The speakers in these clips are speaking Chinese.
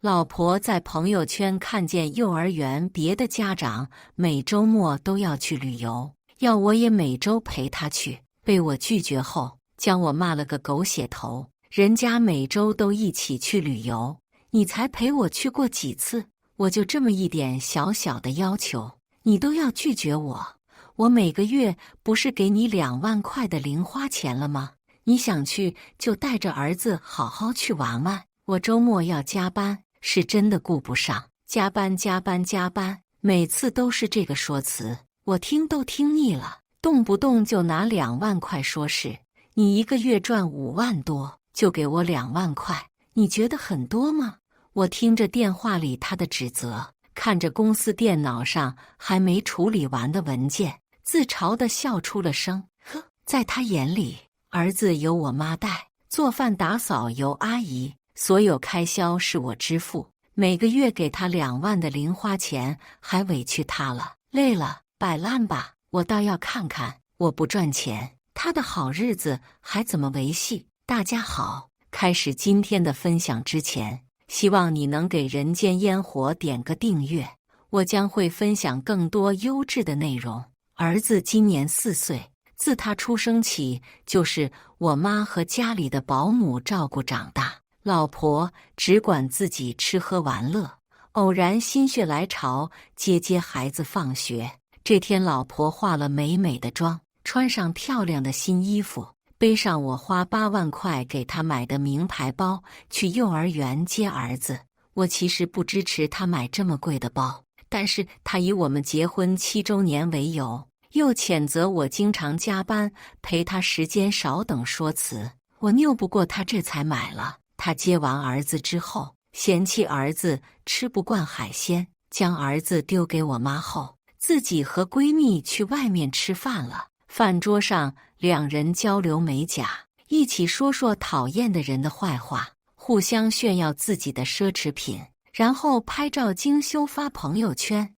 老婆在朋友圈看见幼儿园别的家长每周末都要去旅游，要我也每周陪他去，被我拒绝后，将我骂了个狗血头。人家每周都一起去旅游，你才陪我去过几次？我就这么一点小小的要求，你都要拒绝我？我每个月不是给你2万块的零花钱了吗？你想去就带着儿子好好去玩玩。我周末要加班，是真的顾不上。加班加班加班，每次都是这个说辞，我听都听腻了。动不动就拿2万块说事，你一个月赚5万多，就给我2万块，你觉得很多吗？我听着电话里他的指责，看着公司电脑上还没处理完的文件，自嘲地笑出了声。呵，在他眼里，儿子由我妈带，做饭打扫由阿姨，所有开销是我支付，每个月给他2万的零花钱，还委屈他了。累了，摆烂吧，我倒要看看，我不赚钱，他的好日子还怎么维系？大家好，开始今天的分享之前，希望你能给人间烟火点个订阅，我将会分享更多优质的内容。儿子今年4岁，自他出生起就是我妈和家里的保姆照顾长大，老婆只管自己吃喝玩乐，偶然心血来潮接孩子放学。这天老婆化了美美的妆，穿上漂亮的新衣服，背上我花8万块给她买的名牌包，去幼儿园接儿子。我其实不支持她买这么贵的包，但是她以我们结婚7周年为由，又谴责我经常加班陪她时间少等说辞，我拗不过她，这才买了。她接完儿子之后，嫌弃儿子吃不惯海鲜，将儿子丢给我妈后，自己和闺蜜去外面吃饭了。饭桌上2人交流美甲，一起说说讨厌的人的坏话，互相炫耀自己的奢侈品，然后拍照精修发朋友圈。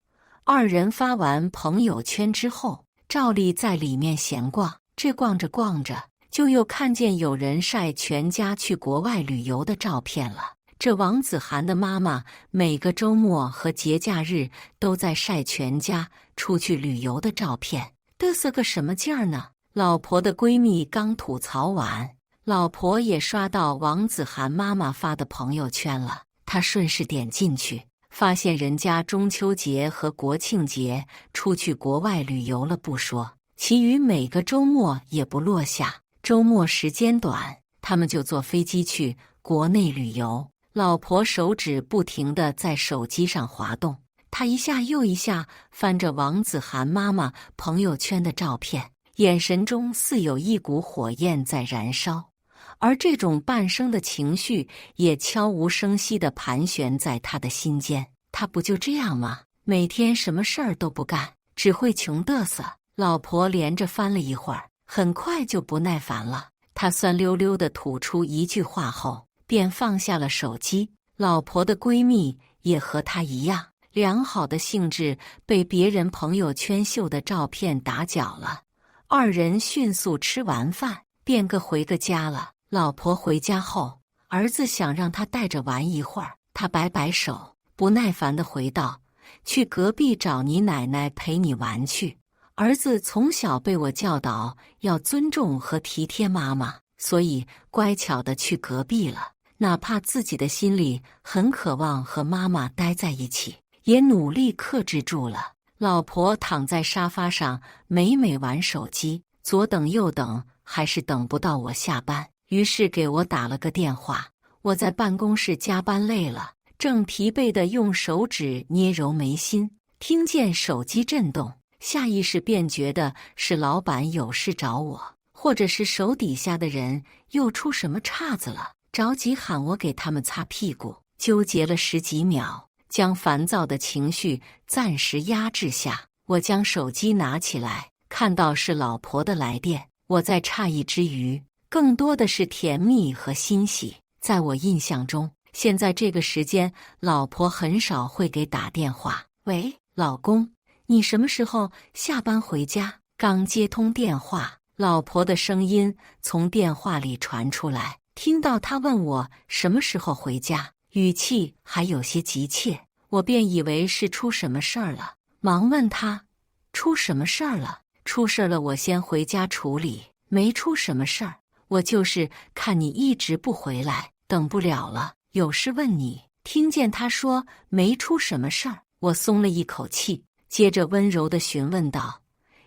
2人发完朋友圈之后，照例在里面闲逛，这逛着逛着，就又看见有人晒全家去国外旅游的照片了。这王子涵的妈妈每个周末和节假日都在晒全家出去旅游的照片，嘚瑟个什么劲儿呢？老婆的闺蜜刚吐槽完，老婆也刷到王子涵妈妈发的朋友圈了。她顺势点进去，发现人家中秋节和国庆节出去国外旅游了不说，其余每个周末也不落下。周末时间短，他们就坐飞机去国内旅游。老婆手指不停地在手机上滑动，她一下又一下翻着王子涵妈妈朋友圈的照片，眼神中似有一股火焰在燃烧，而这种半生的情绪也悄无声息地盘旋在她的心间。她不就这样吗？每天什么事儿都不干，只会穷嘚瑟。老婆连着翻了一会儿，很快就不耐烦了，她酸溜溜地吐出一句话后，便放下了手机。老婆的闺蜜也和她一样，良好的兴致被别人朋友圈秀的照片打搅了。2人迅速吃完饭，便各回个家了。老婆回家后，儿子想让她带着玩一会儿，她摆摆手，不耐烦地回道：“去隔壁找你奶奶陪你玩去。”儿子从小被我教导要尊重和体贴妈妈，所以乖巧地去隔壁了。哪怕自己的心里很渴望和妈妈待在一起，也努力克制住了。老婆躺在沙发上美美玩手机，左等右等，还是等不到我下班，于是给我打了个电话。我在办公室加班累了，正疲惫地用手指捏揉眉心，听见手机震动，下意识便觉得是老板有事找我，或者是手底下的人又出什么岔子了，着急喊我给他们擦屁股。纠结了10几秒，将烦躁的情绪暂时压制下，我将手机拿起来，看到是老婆的来电。我在诧异之余，更多的是甜蜜和欣喜。在我印象中，现在这个时间，老婆很少会给打电话。喂，老公，你什么时候下班回家？刚接通电话，老婆的声音从电话里传出来，听到她问我什么时候回家，语气还有些急切。我便以为是出什么事儿了，忙问他：出什么事儿了？出事儿了，我先回家处理。没出什么事儿，我就是看你一直不回来，等不了了，有事问你。听见他说没出什么事儿，我松了一口气，接着温柔地询问道：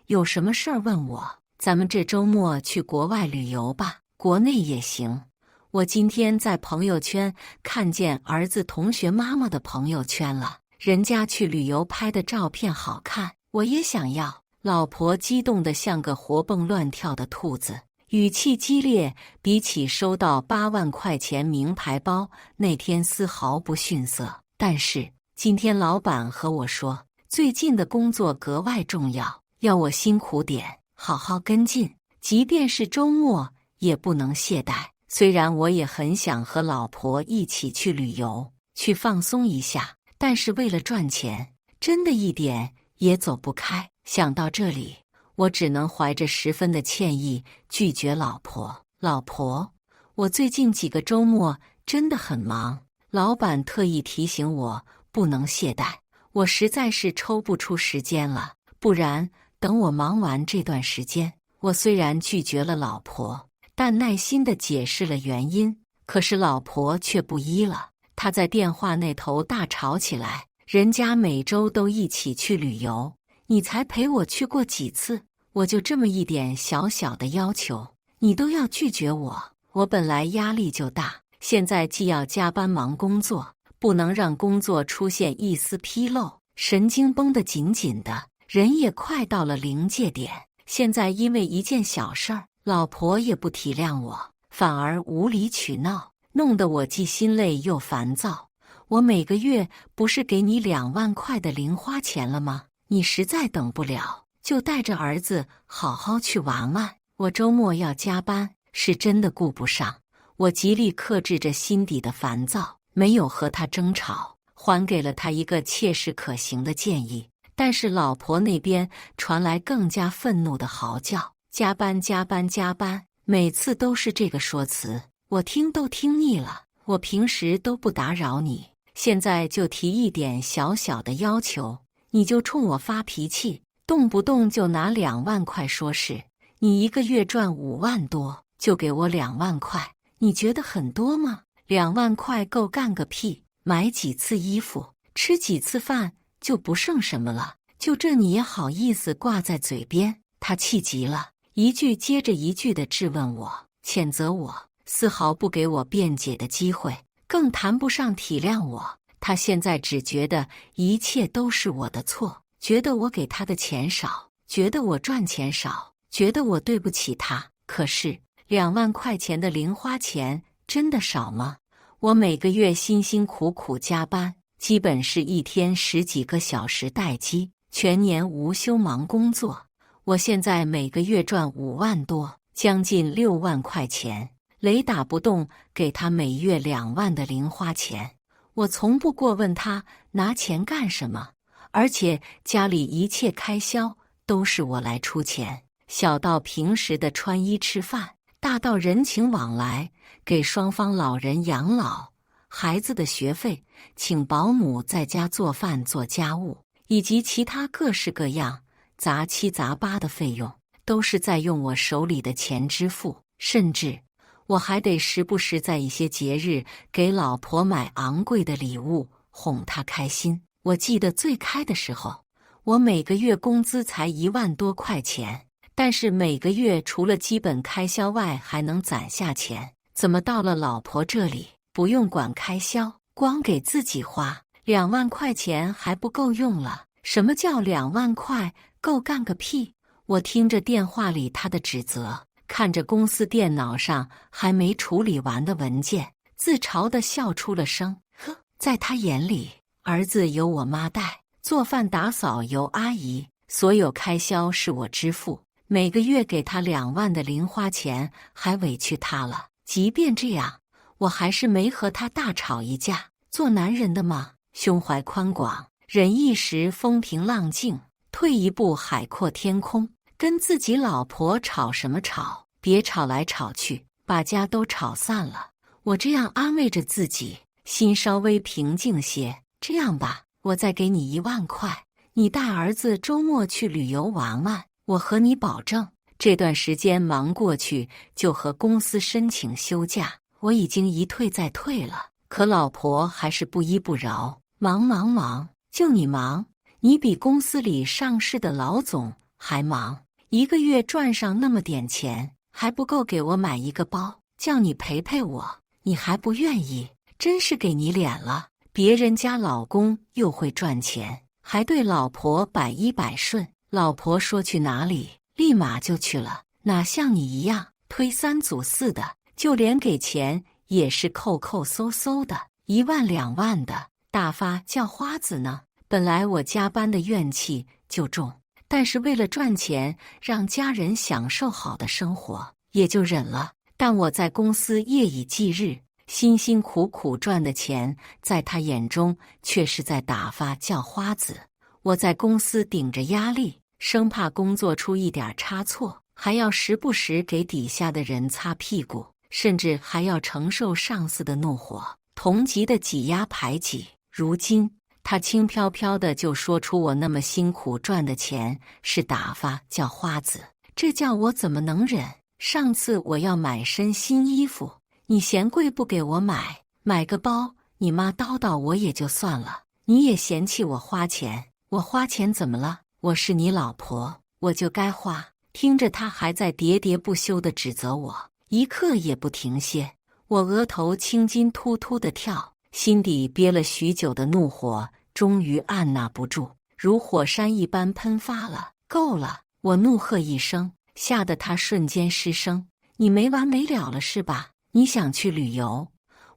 有什么事儿问我？咱们这周末去国外旅游吧，国内也行。我今天在朋友圈看见儿子同学妈妈的朋友圈了，人家去旅游拍的照片好看，我也想要。老婆激动得像个活蹦乱跳的兔子，语气激烈，比起收到8万块钱名牌包那天丝毫不逊色。但是今天老板和我说，最近的工作格外重要，要我辛苦点，好好跟进，即便是周末也不能懈怠。虽然我也很想和老婆一起去旅游，去放松一下，但是为了赚钱，真的一点也走不开。想到这里，我只能怀着十分的歉意拒绝老婆。老婆，我最近几个周末真的很忙，老板特意提醒我不能懈怠，我实在是抽不出时间了。不然等我忙完这段时间，我虽然拒绝了老婆，但耐心地解释了原因，可是老婆却不依了。她在电话那头大吵起来，人家每周都一起去旅游，你才陪我去过几次，我就这么一点小小的要求，你都要拒绝我。我本来压力就大，现在既要加班忙工作，不能让工作出现一丝纰漏，神经绷得紧紧的，人也快到了临界点。现在因为一件小事儿，老婆也不体谅我，反而无理取闹，弄得我既心累又烦躁。我每个月不是给你2万块的零花钱了吗？你实在等不了，就带着儿子好好去玩玩。我周末要加班，是真的顾不上。我极力克制着心底的烦躁，没有和他争吵，还给了他一个切实可行的建议。但是老婆那边传来更加愤怒的嚎叫：加班加班加班，每次都是这个说辞，我听都听腻了。我平时都不打扰你，现在就提一点小小的要求，你就冲我发脾气，动不动就拿2万块说事。你一个月赚5万多，就给我2万块，你觉得很多吗？2万块够干个屁，买几次衣服，吃几次饭就不剩什么了，就这你也好意思挂在嘴边？他气急了，一句接着一句地质问我，谴责我，丝毫不给我辩解的机会，更谈不上体谅我。他现在只觉得一切都是我的错，觉得我给他的钱少，觉得我赚钱少，觉得我对不起他。可是2万块钱的零花钱真的少吗？我每个月辛辛苦苦加班，基本是一天10几个小时待机，全年无休忙工作。我现在每个月赚5万多，将近6万块钱，雷打不动给他每月2万的零花钱。我从不过问他拿钱干什么，而且家里一切开销都是我来出钱，小到平时的穿衣吃饭，大到人情往来，给双方老人养老，孩子的学费，请保姆在家做饭做家务，以及其他各式各样杂七杂八的费用，都是在用我手里的钱支付。甚至我还得时不时在一些节日给老婆买昂贵的礼物，哄她开心。我记得最开的时候，我每个月工资才1万多块钱，但是每个月除了基本开销外还能攒下钱。怎么到了老婆这里，不用管开销，光给自己花2万块钱还不够用了？什么叫2万块够干个屁？我听着电话里他的指责，看着公司电脑上还没处理完的文件，自嘲地笑出了声。呵，在他眼里，儿子由我妈带，做饭打扫由阿姨，所有开销是我支付，每个月给他2万的零花钱还委屈他了。即便这样，我还是没和他大吵一架。做男人的嘛，胸怀宽广，忍一时风平浪静，退一步海阔天空。跟自己老婆吵什么吵？别吵来吵去，把家都吵散了。我这样安慰着自己，心稍微平静些。这样吧，我再给你1万块，你带儿子周末去旅游玩玩，我和你保证，这段时间忙过去就和公司申请休假。我已经一退再退了，可老婆还是不依不饶，忙，就你忙，你比公司里上市的老总还忙，一个月赚上那么点钱，还不够给我买一个包，叫你陪陪我，你还不愿意，真是给你脸了。别人家老公又会赚钱，还对老婆百依百顺，老婆说去哪里，立马就去了，哪像你一样推3阻4的，就连给钱也是抠搜的，1万2万的，大发叫花子呢。本来我加班的怨气就重，但是为了赚钱，让家人享受好的生活，也就忍了。但我在公司夜以继日，辛辛苦苦赚的钱，在他眼中却是在打发叫花子。我在公司顶着压力，生怕工作出一点差错，还要时不时给底下的人擦屁股，甚至还要承受上司的怒火，同级的挤压排挤。如今他轻飘飘的就说出我那么辛苦赚的钱是打发叫花子，这叫我怎么能忍？上次我要买身新衣服，你嫌贵不给我买个包，你妈叨叨我也就算了，你也嫌弃我花钱。我花钱怎么了？我是你老婆，我就该花。听着他还在喋喋不休地指责我，一刻也不停歇，我额头青筋突突地跳，心底憋了许久的怒火终于按捺不住，如火山一般喷发了。够了！我怒喝一声，吓得他瞬间失声。你没完没了了是吧？你想去旅游？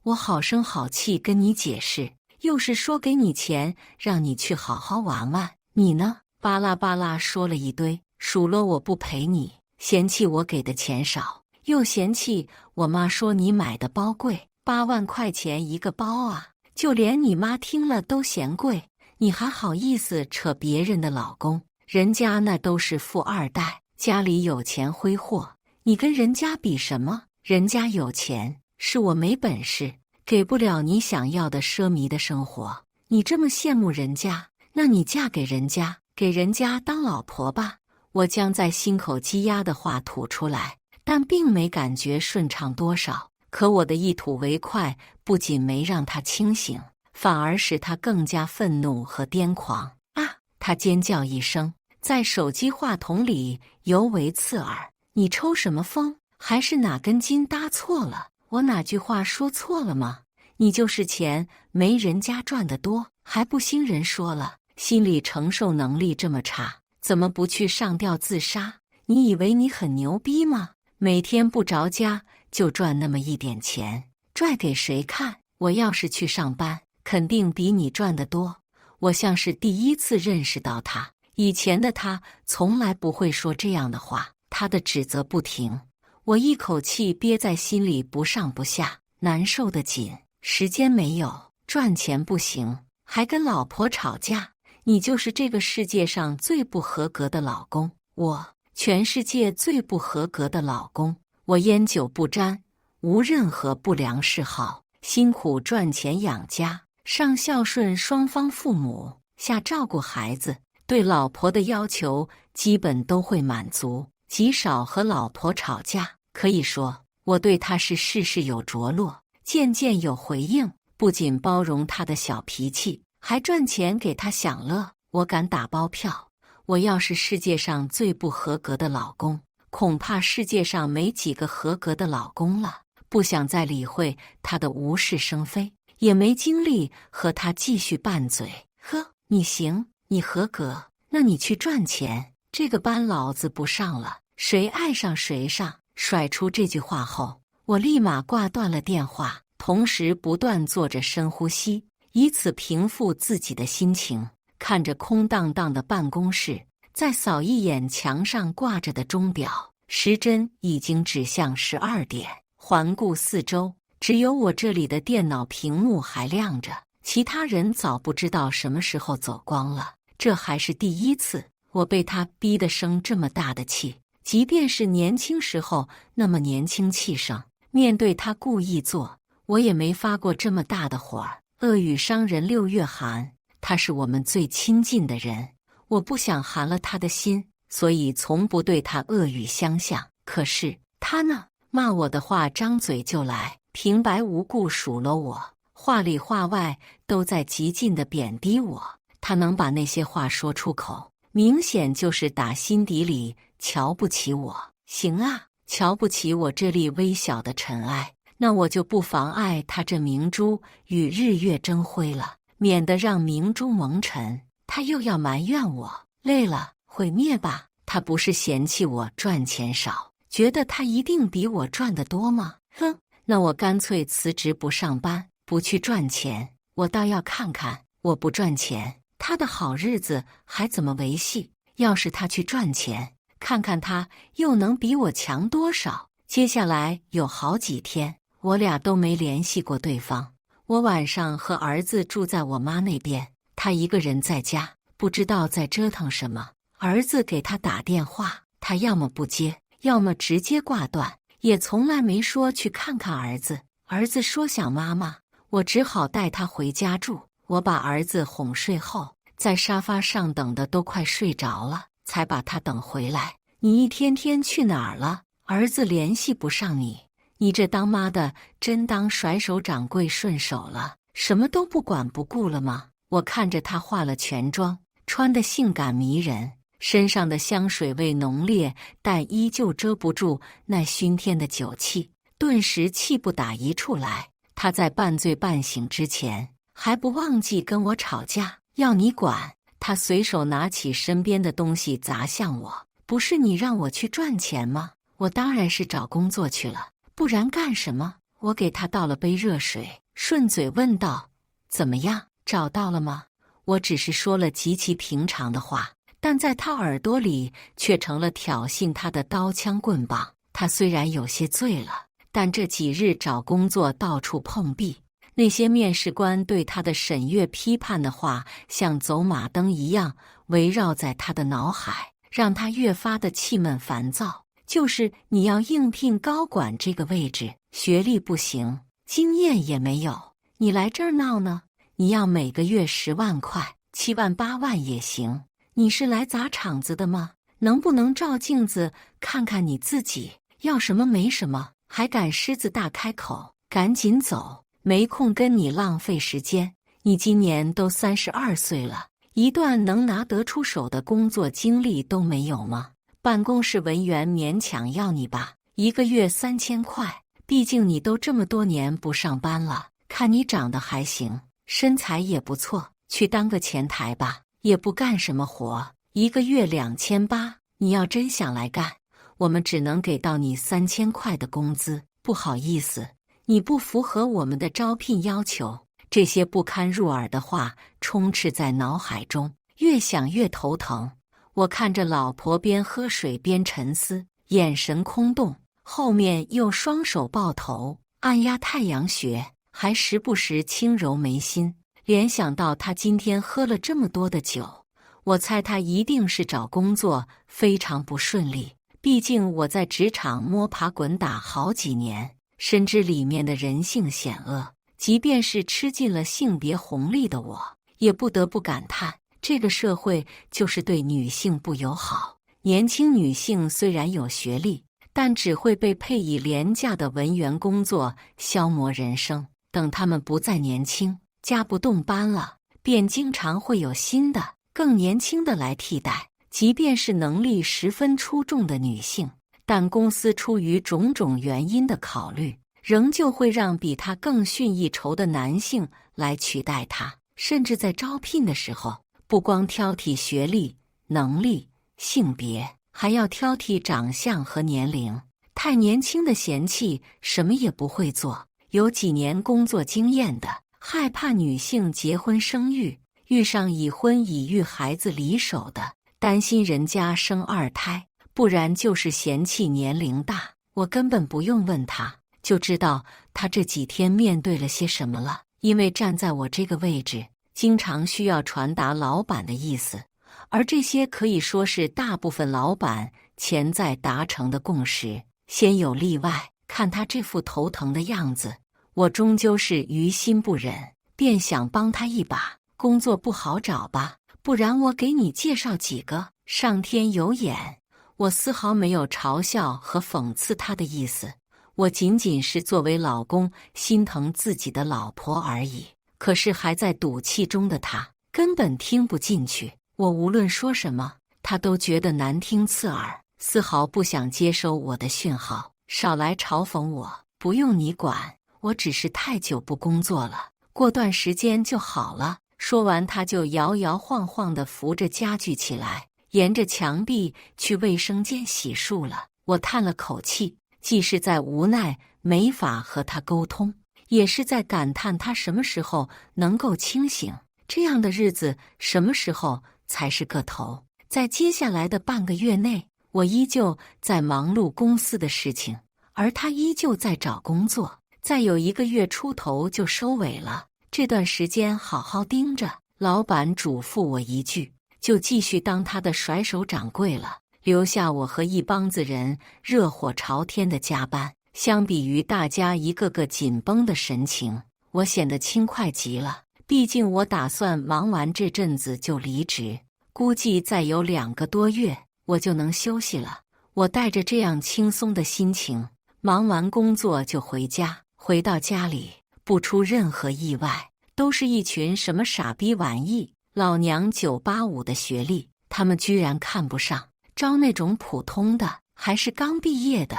我好声好气跟你解释，又是说给你钱让你去好好玩玩，你呢？巴拉巴拉说了一堆，数落我不陪你，嫌弃我给的钱少，又嫌弃我妈说你买的包贵，8万块钱一个包啊，就连你妈听了都嫌贵，你还好意思扯别人的老公？人家那都是富二代，家里有钱挥霍，你跟人家比什么？人家有钱，是我没本事，给不了你想要的奢靡的生活。你这么羡慕人家，那你嫁给人家，给人家当老婆吧。我将在心口积压的话吐出来，但并没感觉顺畅多少。可我的一吐为快，不仅没让他清醒，反而使他更加愤怒和癫狂。啊！他尖叫一声，在手机话筒里尤为刺耳。你抽什么风？还是哪根筋搭错了？我哪句话说错了吗？你就是钱没人家赚得多，还不兴人说了，心理承受能力这么差，怎么不去上吊自杀？你以为你很牛逼吗？每天不着家就赚那么一点钱，拽给谁看？我要是去上班，肯定比你赚得多。我像是第一次认识到他，以前的他从来不会说这样的话，他的指责不停，我一口气憋在心里不上不下，难受得紧。时间没有，赚钱不行，还跟老婆吵架。你就是这个世界上最不合格的老公，我全世界最不合格的老公。我烟酒不沾，无任何不良嗜好，辛苦赚钱养家，上孝顺双方父母，下照顾孩子，对老婆的要求基本都会满足，极少和老婆吵架。可以说，我对她是事事有着落，件件有回应，不仅包容她的小脾气，还赚钱给她享乐。我敢打包票，我要是世界上最不合格的老公，恐怕世界上没几个合格的老公了。不想再理会她的无事生非，也没精力和她继续拌嘴。呵，你行，你合格，那你去赚钱，这个班老子不上了，谁爱上谁上。甩出这句话后，我立马挂断了电话，同时不断做着深呼吸，以此平复自己的心情。看着空荡荡的办公室，再扫一眼墙上挂着的钟表，时针已经指向12点。环顾四周，只有我这里的电脑屏幕还亮着，其他人早不知道什么时候走光了。这还是第一次我被他逼得生这么大的气。即便是年轻时候那么年轻气盛，面对他故意做我也没发过这么大的火儿。恶语伤人6月寒，他是我们最亲近的人，我不想寒了他的心，所以从不对他恶语相向。可是他呢，骂我的话张嘴就来，平白无故数落我，话里话外都在极尽的贬低我。他能把那些话说出口，明显就是打心底里瞧不起我。行啊，瞧不起我这粒微小的尘埃，那我就不妨碍他这明珠与日月争辉了，免得让明珠蒙尘。他又要埋怨我累了，毁灭吧。他不是嫌弃我赚钱少，觉得他一定比我赚得多吗？哼，那我干脆辞职不上班，不去赚钱。我倒要看看，我不赚钱，他的好日子还怎么维系？要是他去赚钱，看看他又能比我强多少。接下来有好几天，我俩都没联系过对方。我晚上和儿子住在我妈那边，他一个人在家，不知道在折腾什么。儿子给他打电话，他要么不接，要么直接挂断，也从来没说去看看儿子。儿子说想妈妈，我只好带他回家住。我把儿子哄睡后，在沙发上等的都快睡着了，才把他等回来。你一天天去哪儿了？儿子联系不上你，你这当妈的真当甩手掌柜顺手了，什么都不管不顾了吗？我看着他化了全妆，穿得性感迷人，身上的香水味浓烈，但依旧遮不住那熏天的酒气，顿时气不打一处来。他在半醉半醒之前，还不忘记跟我吵架，要你管。他随手拿起身边的东西砸向我，不是你让我去赚钱吗？我当然是找工作去了，不然干什么？我给他倒了杯热水，顺嘴问道：怎么样，找到了吗？我只是说了极其平常的话，但在他耳朵里却成了挑衅他的刀枪棍棒。他虽然有些醉了，但这几日找工作到处碰壁，那些面试官对他的审阅批判的话像走马灯一样围绕在他的脑海，让他越发的气闷烦躁。就是你要应聘高管这个位置，学历不行，经验也没有，你来这儿闹呢？你要每个月10万块，7万8万也行。你是来砸场子的吗？能不能照镜子看看你自己？要什么没什么，还敢狮子大开口？赶紧走，没空跟你浪费时间。你今年都32岁了，一段能拿得出手的工作经历都没有吗？办公室文员勉强要你吧，1个月3000块，毕竟你都这么多年不上班了，看你长得还行，身材也不错，去当个前台吧，也不干什么活，1个月2800，你要真想来干，我们只能给到你3000块的工资。不好意思，你不符合我们的招聘要求。这些不堪入耳的话充斥在脑海中，越想越头疼。我看着老婆边喝水边沉思，眼神空洞，后面又双手抱头，按压太阳穴，还时不时轻揉眉心。联想到他今天喝了这么多的酒，我猜他一定是找工作非常不顺利。毕竟我在职场摸爬滚打好几年，深知里面的人性险恶。即便是吃尽了性别红利的我，也不得不感叹，这个社会就是对女性不友好。年轻女性虽然有学历，但只会被配以廉价的文员工作消磨人生。等她们不再年轻，家不动班了，便经常会有新的更年轻的来替代。即便是能力十分出众的女性，但公司出于种种原因的考虑，仍旧会让比他更逊一筹的男性来取代他。甚至在招聘的时候，不光挑剔学历、能力、性别，还要挑剔长相和年龄。太年轻的嫌弃什么也不会做，有几年工作经验的害怕女性结婚生育，遇上已婚已育孩子离手的担心人家生2胎，不然就是嫌弃年龄大。我根本不用问他，就知道他这几天面对了些什么了。因为站在我这个位置，经常需要传达老板的意思，而这些可以说是大部分老板潜在达成的共识。鲜有例外，看他这副头疼的样子，我终究是于心不忍，便想帮他一把。工作不好找吧，不然我给你介绍几个。上天有眼，我丝毫没有嘲笑和讽刺他的意思，我仅仅是作为老公心疼自己的老婆而已。可是还在赌气中的他根本听不进去，我无论说什么，他都觉得难听刺耳，丝毫不想接收我的讯号。少来嘲讽我，不用你管，我只是太久不工作了，过段时间就好了。说完，他就摇摇晃晃地扶着家具起来，沿着墙壁去卫生间洗漱了。我叹了口气，既是在无奈没法和他沟通，也是在感叹他什么时候能够清醒，这样的日子什么时候才是个头。在接下来的半个月内，我依旧在忙碌公司的事情，而他依旧在找工作，再有1个月出头就收尾了。这段时间好好盯着，老板嘱咐我一句，就继续当他的甩手掌柜了，留下我和一帮子人热火朝天的加班。相比于大家一个个紧绷的神情，我显得轻快极了。毕竟我打算忙完这阵子就离职，估计再有2个多月我就能休息了。我带着这样轻松的心情，忙完工作就回家。回到家里，不出任何意外，都是一群什么傻逼玩意，老娘985的学历，他们居然看不上，招那种普通的，还是刚毕业的。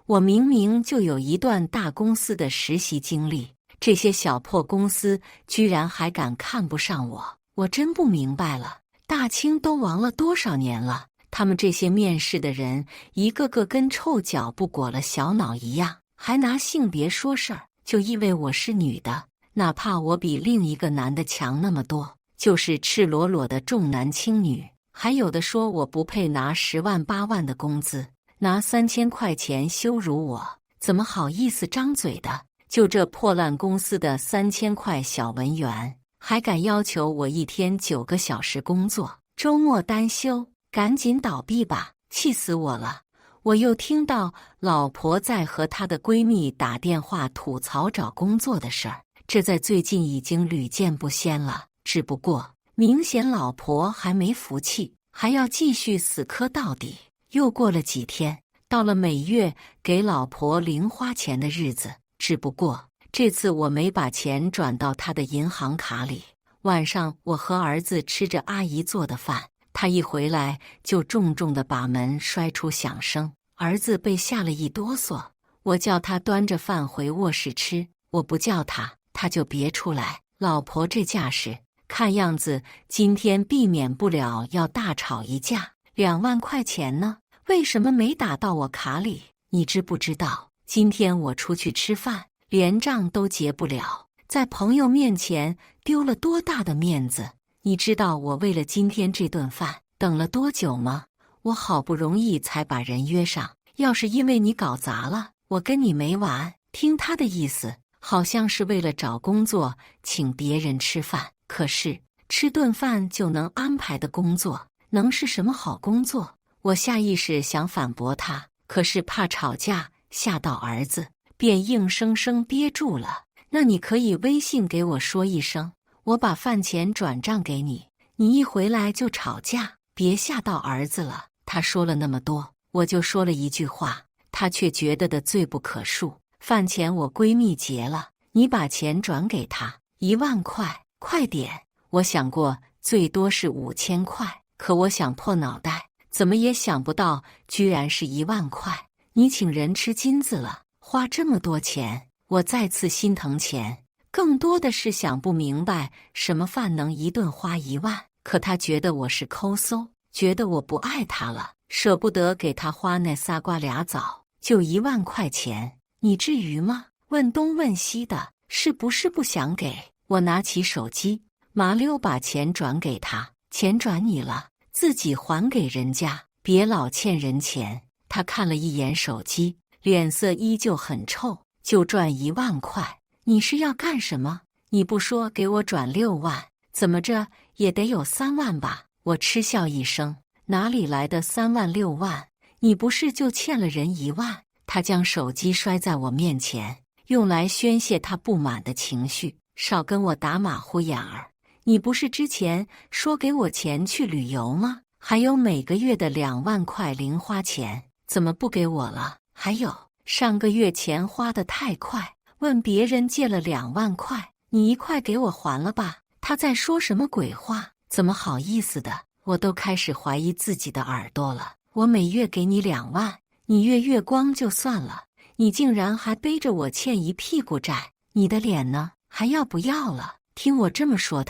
我明明就有一段大公司的实习经历，这些小破公司居然还敢看不上我，我真不明白了。大清都亡了多少年了，他们这些面试的人，一个个跟臭脚不裹了小脑一样，还拿性别说事儿，就因为我是女的，哪怕我比另一个男的强那么多，就是赤裸裸的重男轻女。还有的说我不配拿10万8万的工资，拿3000块钱羞辱我，怎么好意思张嘴的？就这破烂公司的3000块小文员，还敢要求我一天9个小时工作，周末单休，赶紧倒闭吧！气死我了！我又听到老婆在和她的闺蜜打电话吐槽找工作的事儿，这在最近已经屡见不鲜了。只不过明显老婆还没服气，还要继续死磕到底。又过了几天，到了每月给老婆零花钱的日子，只不过这次我没把钱转到她的银行卡里。晚上我和儿子吃着阿姨做的饭，他一回来就重重地把门摔出响声，儿子被吓了一哆嗦。我叫他端着饭回卧室吃，我不叫他，他就别出来。老婆这架势，看样子今天避免不了要大吵一架。2万块钱呢？为什么没打到我卡里？你知不知道，今天我出去吃饭，连账都结不了，在朋友面前丢了多大的面子？你知道我为了今天这顿饭等了多久吗？我好不容易才把人约上，要是因为你搞砸了，我跟你没完。听他的意思，好像是为了找工作请别人吃饭，可是吃顿饭就能安排的工作，能是什么好工作？我下意识想反驳他，可是怕吵架吓到儿子，便硬生生憋住了。那你可以微信给我说一声，我把饭钱转账给你，你一回来就吵架，别吓到儿子了。他说了那么多，我就说了一句话，他却觉得的罪不可恕。饭钱我闺蜜结了，你把钱转给她，1万块，快点。我想过最多是5000块，可我想破脑袋，怎么也想不到居然是1万块。你请人吃金子了，花这么多钱，我再次心疼钱，更多的是想不明白什么饭能一顿花1万。可他觉得我是抠搜，觉得我不爱他了，舍不得给他花那仨瓜俩枣，就1万块钱，你至于吗？问东问西的，是不是不想给？我拿起手机，麻溜把钱转给他，钱转你了，自己还给人家，别老欠人钱。他看了一眼手机，脸色依旧很臭，就赚1万块，你是要干什么？你不说给我转6万，怎么着也得有3万吧？我嗤笑一声，哪里来的3万6万？你不是就欠了人1万？他将手机摔在我面前，用来宣泄他不满的情绪，少跟我打马虎眼儿。你不是之前说给我钱去旅游吗？还有每个月的2万块零花钱，怎么不给我了？还有上个月钱花得太快，问别人借了2万块，你一块给我还了吧？他在说什么鬼话？怎么好意思的？我都开始怀疑自己的耳朵了。我每月给你2万，你月光就算了，你竟然还背着我欠一屁股债，你的脸呢？还要不要了？听我这么说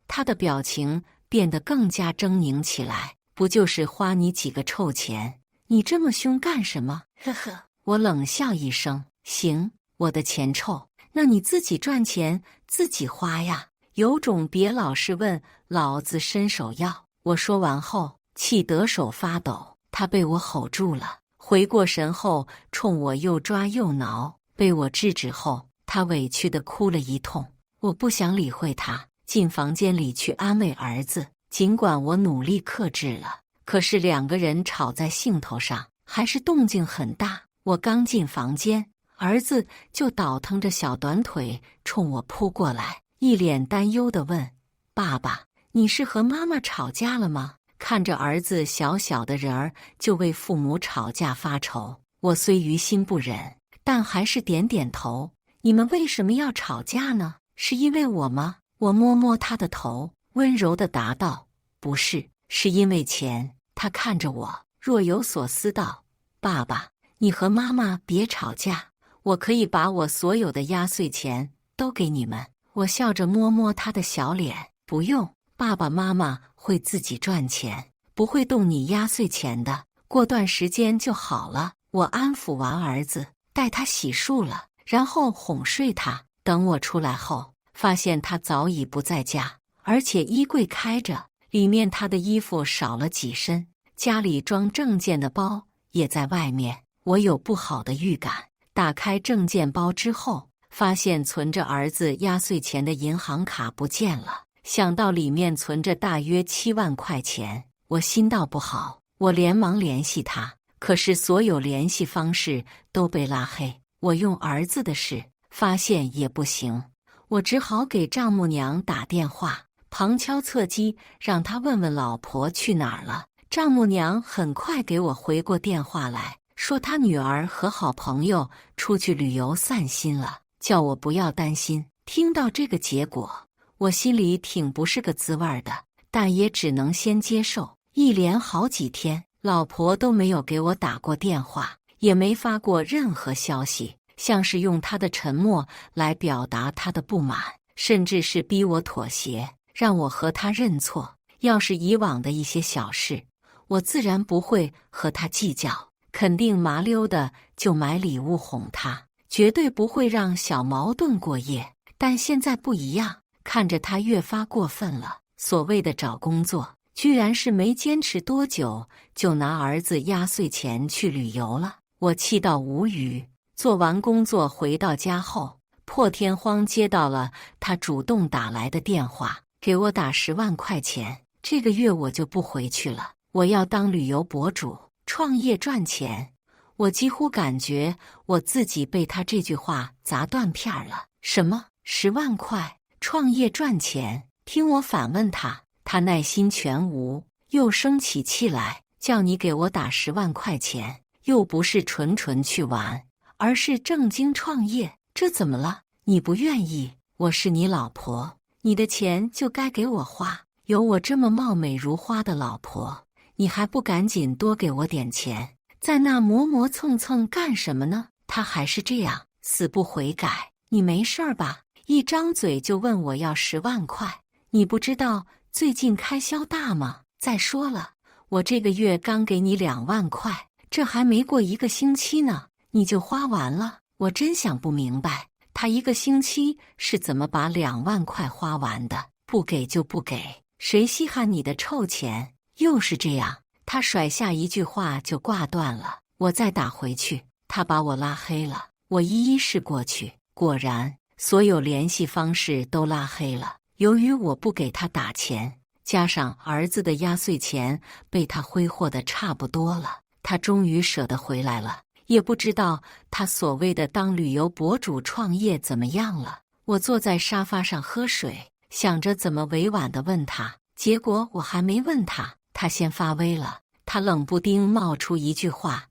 他的表情变得更加狰狞起来。不就是花你几个臭钱，你这么凶干什么？呵呵，我冷笑一声，行，我的钱臭，那你自己赚钱自己花呀，有种别老是问，老子伸手要。我说完后，气得手发抖，他被我吼住了，回过神后冲我又抓又挠，被我制止后，他委屈地哭了一通。我不想理会他，进房间里去安慰儿子。尽管我努力克制了，可是2个人吵在兴头上，还是动静很大。我刚进房间，儿子就倒腾着小短腿冲我扑过来，一脸担忧地问：“爸爸，你是和妈妈吵架了吗？”看着儿子小小的人儿就为父母吵架发愁，我虽于心不忍，但还是点点头。你们为什么要吵架呢？是因为我吗？我摸摸他的头，温柔地答道：“不是，是因为钱。”他看着我，若有所思道：“爸爸，你和妈妈别吵架，我可以把我所有的压岁钱都给你们。”我笑着摸摸他的小脸：“不用，爸爸妈妈会自己赚钱，不会动你压岁钱的，过段时间就好了。”我安抚完儿子，带他洗漱了，然后哄睡他。等我出来后，发现他早已不在家，而且衣柜开着，里面他的衣服少了几身，家里装证件的包也在外面。我有不好的预感，打开证件包之后，发现存着儿子压岁钱的银行卡不见了。想到里面存着大约7万块钱，我心道不好，我连忙联系他，可是所有联系方式都被拉黑。我用儿子的事，发现也不行，我只好给丈母娘打电话，旁敲侧击让她问问老婆去哪儿了。丈母娘很快给我回过电话来，说她女儿和好朋友出去旅游散心了，叫我不要担心。听到这个结果，我心里挺不是个滋味的，但也只能先接受。一连好几天，老婆都没有给我打过电话，也没发过任何消息，像是用她的沉默来表达她的不满，甚至是逼我妥协，让我和她认错。要是以往的一些小事，我自然不会和她计较，肯定麻溜的就买礼物哄她，绝对不会让小矛盾过夜。但现在不一样，看着她越发过分了。所谓的找工作，居然是没坚持多久就拿儿子压岁钱去旅游了，我气到无语。做完工作回到家后，破天荒接到了他主动打来的电话，给我打10万块钱，这个月我就不回去了，我要当旅游博主，创业赚钱。我几乎感觉我自己被他这句话砸断片了。什么10万块，创业赚钱？听我反问他，他耐心全无，又生起气来，叫你给我打10万块钱，又不是纯纯去玩，而是正经创业，这怎么了？你不愿意，我是你老婆，你的钱就该给我花。有我这么貌美如花的老婆，你还不赶紧多给我点钱，在那磨磨蹭蹭干什么呢？他还是这样，死不悔改。你没事儿吧？一张嘴就问我要10万块，你不知道最近开销大吗？再说了，我这个月刚给你2万块，这还没过1个星期呢，你就花完了。我真想不明白，他1个星期是怎么把2万块花完的？不给就不给，谁稀罕你的臭钱？又是这样，他甩下一句话就挂断了。我再打回去，他把我拉黑了。我一一试过去，果然所有联系方式都拉黑了。由于我不给他打钱，加上儿子的压岁钱被他挥霍得差不多了，他终于舍得回来了，也不知道他所谓的当旅游博主创业怎么样了。我坐在沙发上喝水，想着怎么委婉地问他，结果我还没问他，他先发威了。他冷不丁冒出一句话：“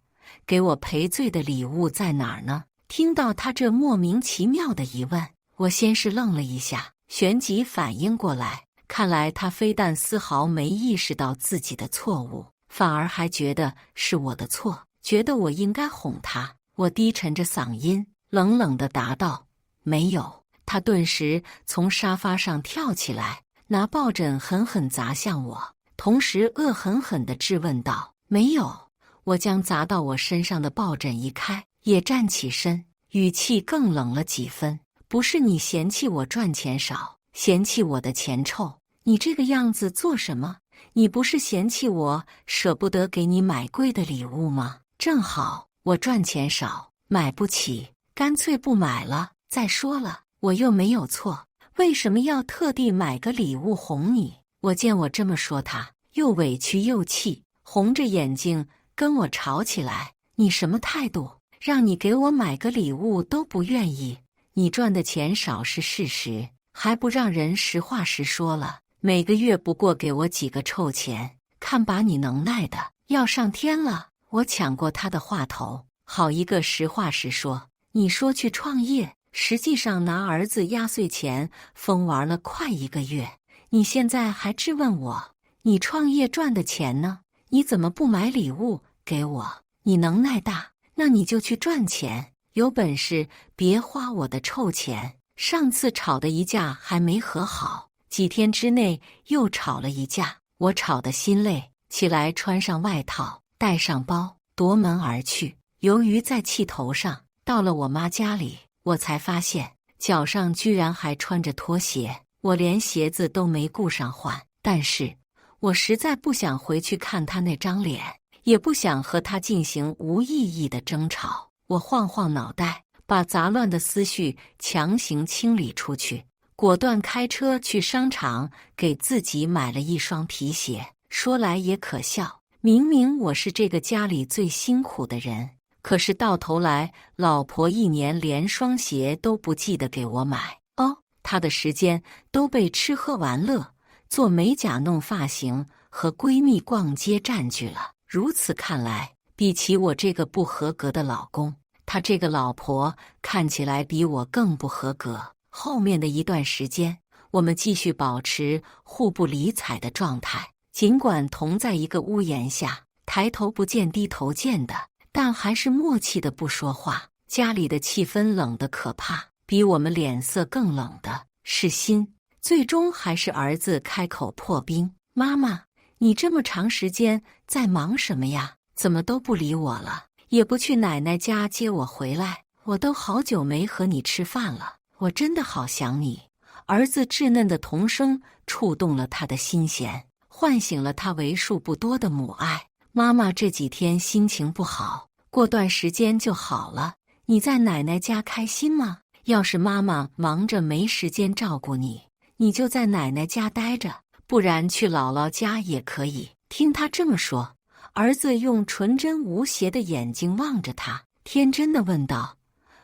给我赔罪的礼物在哪儿呢？”听到他这莫名其妙的疑问，我先是愣了一下，旋即反应过来，看来他非但丝毫没意识到自己的错误，反而还觉得是我的错，觉得我应该哄他。我低沉着嗓音，冷冷地答道：“没有。”他顿时从沙发上跳起来，拿抱枕狠狠砸向我，同时恶狠狠地质问道：“没有？”我将砸到我身上的抱枕移开，也站起身，语气更冷了几分：“不是你嫌弃我赚钱少，嫌弃我的钱臭，你这个样子做什么？你不是嫌弃我舍不得给你买贵的礼物吗？正好我赚钱少，买不起，干脆不买了。再说了，我又没有错，为什么要特地买个礼物哄你？”我见我这么说他，又委屈又气，红着眼睛跟我吵起来：“你什么态度？让你给我买个礼物都不愿意，你赚的钱少是事实，还不让人实话实说了？每个月不过给我几个臭钱，看把你能耐的要上天了！”我抢过他的话头：“好一个实话实说！你说去创业，实际上拿儿子压岁钱疯玩了快1个月，你现在还质问我，你创业赚的钱呢？你怎么不买礼物给我？你能耐大，那你就去赚钱，有本事别花我的臭钱。”上次吵的一架还没和好，几天之内又吵了一架，我吵得心累，起来穿上外套，带上包，夺门而去。由于在气头上，到了我妈家里，我才发现脚上居然还穿着拖鞋，我连鞋子都没顾上换。但是我实在不想回去看他那张脸，也不想和他进行无意义的争吵。我晃晃脑袋，把杂乱的思绪强行清理出去，果断开车去商场给自己买了一双皮鞋。说来也可笑，明明我是这个家里最辛苦的人，可是到头来老婆1年连双鞋都不记得给我买。她的时间都被吃喝玩乐、做美甲、弄发型和闺蜜逛街占据了。如此看来，比起我这个不合格的老公，她这个老婆看起来比我更不合格。后面的一段时间，我们继续保持互不理睬的状态，尽管同在一个屋檐下，抬头不见低头见的，但还是默契的不说话。家里的气氛冷得可怕，比我们脸色更冷的是心。最终还是儿子开口破冰：“妈妈，你这么长时间在忙什么呀？怎么都不理我了，也不去奶奶家接我回来？我都好久没和你吃饭了，我真的好想你。”儿子稚嫩的童声触动了他的心弦，唤醒了他为数不多的母爱。妈妈这几天心情不好，过段时间就好了。你在奶奶家开心吗？要是妈妈忙着没时间照顾你，你就在奶奶家待着，不然去姥姥家也可以。听他这么说，儿子用纯真无邪的眼睛望着他，天真的问道：“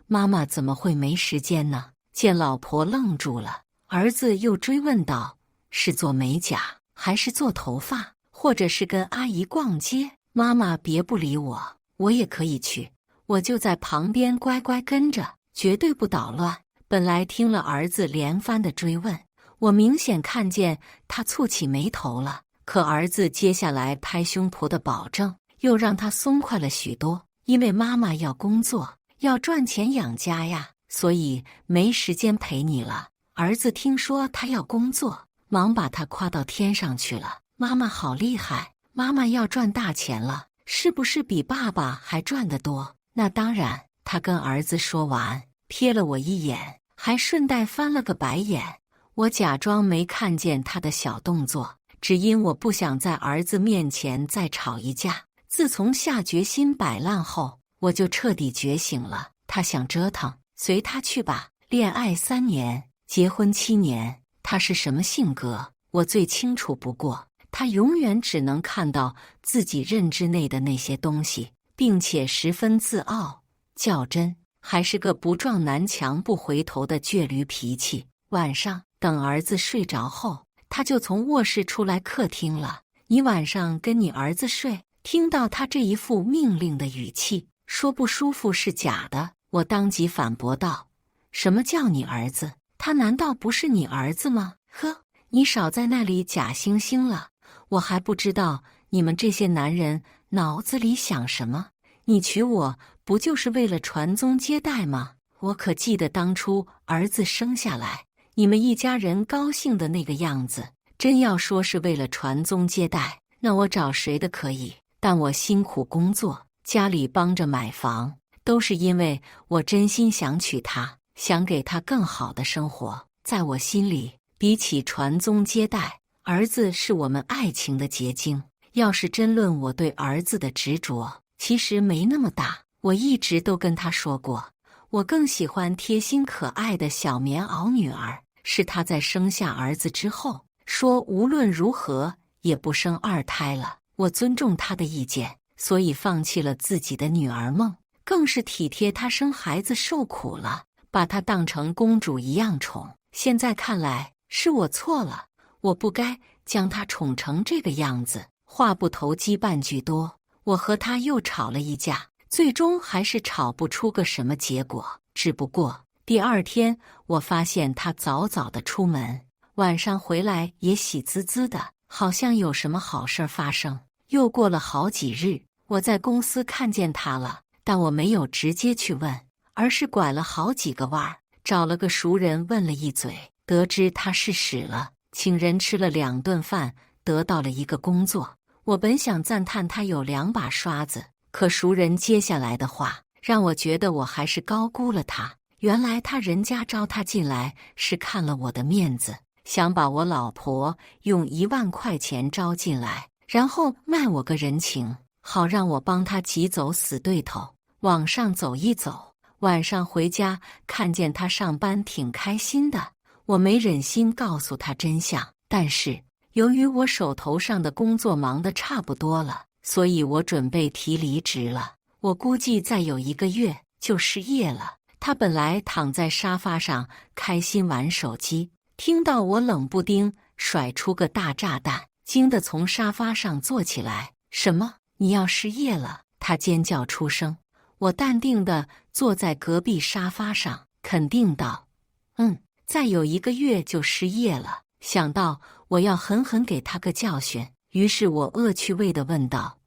妈妈怎么会没时间呢？”见老婆愣住了，儿子又追问道：“是做美甲，还是做头发，或者是跟阿姨逛街？”妈妈别不理我，我也可以去，我就在旁边乖乖跟着，绝对不捣乱。本来听了儿子连番的追问，我明显看见他蹙起眉头了，可儿子接下来拍胸脯的保证又让他松快了许多。因为妈妈要工作，要赚钱养家呀，所以没时间陪你了。儿子听说他要工作，忙把他夸到天上去了。妈妈好厉害，妈妈要赚大钱了，是不是比爸爸还赚得多？那当然。他跟儿子说完，瞥了我一眼，还顺带翻了个白眼。我假装没看见他的小动作，只因我不想在儿子面前再吵一架。自从下决心摆烂后，我就彻底觉醒了。他想折腾，随他去吧。恋爱3年，结婚7年，他是什么性格，我最清楚不过。他永远只能看到自己认知内的那些东西，并且十分自傲、较真，还是个不撞南墙不回头的倔驴脾气。晚上等儿子睡着后，他就从卧室出来客厅了。你晚上跟你儿子睡？听到他这一副命令的语气，说不舒服是假的。我当即反驳道：什么叫你儿子？他难道不是你儿子吗？呵，你少在那里假惺惺了，我还不知道你们这些男人脑子里想什么。你娶我不就是为了传宗接代吗？我可记得当初儿子生下来，你们一家人高兴的那个样子。真要说是为了传宗接代，那我找谁的可以？但我辛苦工作，家里帮着买房，都是因为我真心想娶她，想给她更好的生活。在我心里，比起传宗接代，儿子是我们爱情的结晶。要是真论我对儿子的执着，其实没那么大。我一直都跟他说过，我更喜欢贴心可爱的小棉袄女儿。是他在生下儿子之后，说无论如何也不生二胎了。我尊重他的意见，所以放弃了自己的女儿梦，更是体贴他生孩子受苦了，把她当成公主一样宠。现在看来是我错了，我不该将她宠成这个样子。话不投机半句多，我和他又吵了一架，最终还是吵不出个什么结果。只不过第二天我发现他早早的出门，晚上回来也喜滋滋的，好像有什么好事发生。又过了好几日，我在公司看见他了，但我没有直接去问，而是拐了好几个弯儿，找了个熟人问了一嘴，得知他是死了，请人吃了2顿饭，得到了一个工作。我本想赞叹他有2把刷子，可熟人接下来的话让我觉得我还是高估了他。原来他人家招他进来是看了我的面子，想把我老婆用1万块钱招进来，然后卖我个人情，好让我帮他挤走死对头，往上走一走。晚上回家看见他上班挺开心的，我没忍心告诉他真相，但是由于我手头上的工作忙得差不多了，所以我准备提离职了。我估计再有1个月就失业了。他本来躺在沙发上开心玩手机，听到我冷不丁甩出个大炸弹，惊得从沙发上坐起来。什么？你要失业了？他尖叫出声。我淡定地坐在隔壁沙发上，肯定道：再有1个月就失业了。想到我要狠狠给他个教训，于是我恶趣味地问道：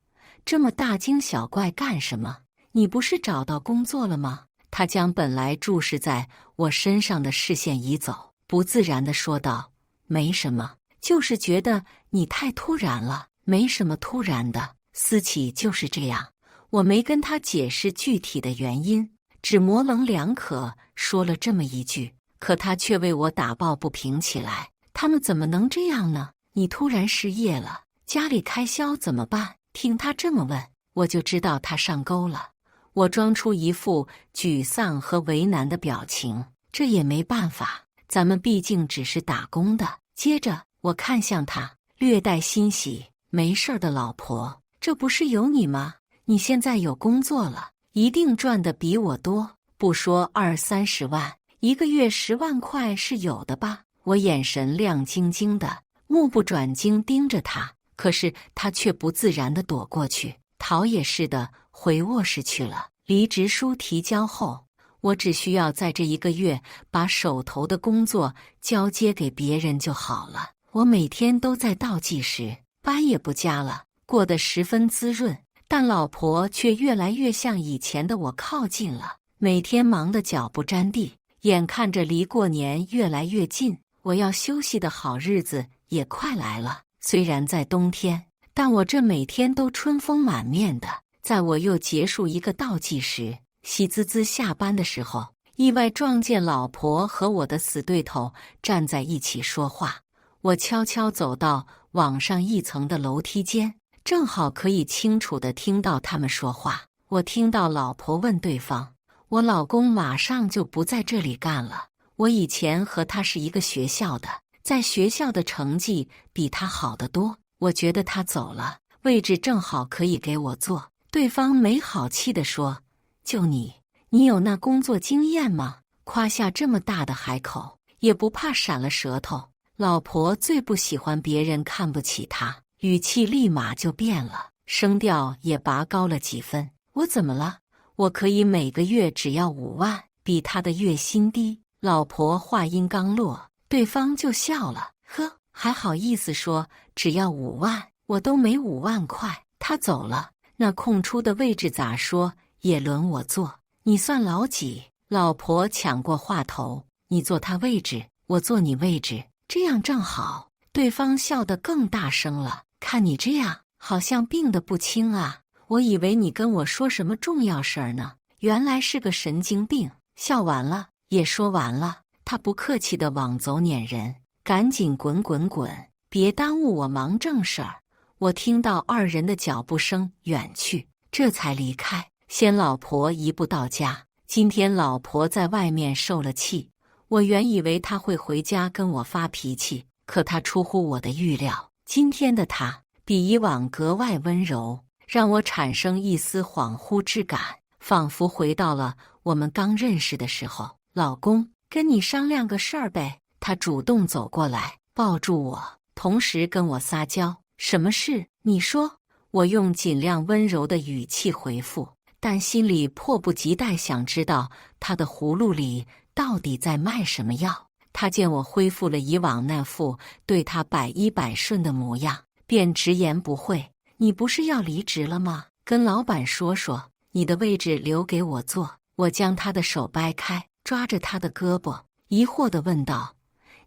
这么大惊小怪干什么？你不是找到工作了吗？他将本来注视在我身上的视线移走，不自然地说道：没什么，就是觉得你太突然了。没什么突然的，思琪就是这样。我没跟他解释具体的原因，只模棱两可说了这么一句，可他却为我打抱不平起来。他们怎么能这样呢？你突然失业了，家里开销怎么办？听他这么问，我就知道他上钩了。我装出一副沮丧和为难的表情，这也没办法，咱们毕竟只是打工的。接着我看向他，略带欣喜：没事的老婆，这不是有你吗？你现在有工作了，一定赚得比我多，不说20-30万，1个月10万块是有的吧？我眼神亮晶晶的，目不转睛盯着他，可是他却不自然地躲过去，逃也似的回卧室去了。离职书提交后，我只需要在这1个月把手头的工作交接给别人就好了。我每天都在倒计时，班也不加了，过得十分滋润。但老婆却越来越向以前的我靠近了，每天忙得脚不沾地，眼看着离过年越来越近，我要休息的好日子也快来了。虽然在冬天，但我这每天都春风满面的。在我又结束1个倒计时，喜滋滋下班的时候，意外撞见老婆和我的死对头站在一起说话。我悄悄走到往上1层的楼梯间，正好可以清楚地听到他们说话。我听到老婆问对方：我老公马上就不在这里干了，我以前和他是一个学校的，在学校的成绩比他好得多，我觉得他走了，位置正好可以给我坐。对方没好气地说：“就你有那工作经验吗？夸下这么大的海口，也不怕闪了舌头。”老婆最不喜欢别人看不起她，语气立马就变了，声调也拔高了几分。我怎么了？我可以每个月只要5万，比他的月薪低。老婆话音刚落，对方就笑了。呵，还好意思说只要5万，我都没5万块。他走了，那空出的位置咋说也轮我坐。你算老几？老婆抢过话头，你坐他位置，我坐你位置，这样正好。对方笑得更大声了。看你这样，好像病得不轻啊。我以为你跟我说什么重要事儿呢，原来是个神经病。笑完了，也说完了，他不客气地往走撵人，赶紧滚滚滚，别耽误我忙正事儿。我听到2人的脚步声远去，这才离开，先老婆一步到家。今天老婆在外面受了气，我原以为她会回家跟我发脾气，可她出乎我的预料，今天的她比以往格外温柔，让我产生一丝恍惚之感，仿佛回到了我们刚认识的时候。老公，跟你商量个事儿呗。她主动走过来，抱住我，同时跟我撒娇。什么事？你说。我用尽量温柔的语气回复，但心里迫不及待想知道她的葫芦里到底在卖什么药。她见我恢复了以往那副对她百依百顺的模样，便直言不讳：“你不是要离职了吗？跟老板说说，你的位置留给我坐。”我将她的手掰开，抓着她的胳膊，疑惑地问道：“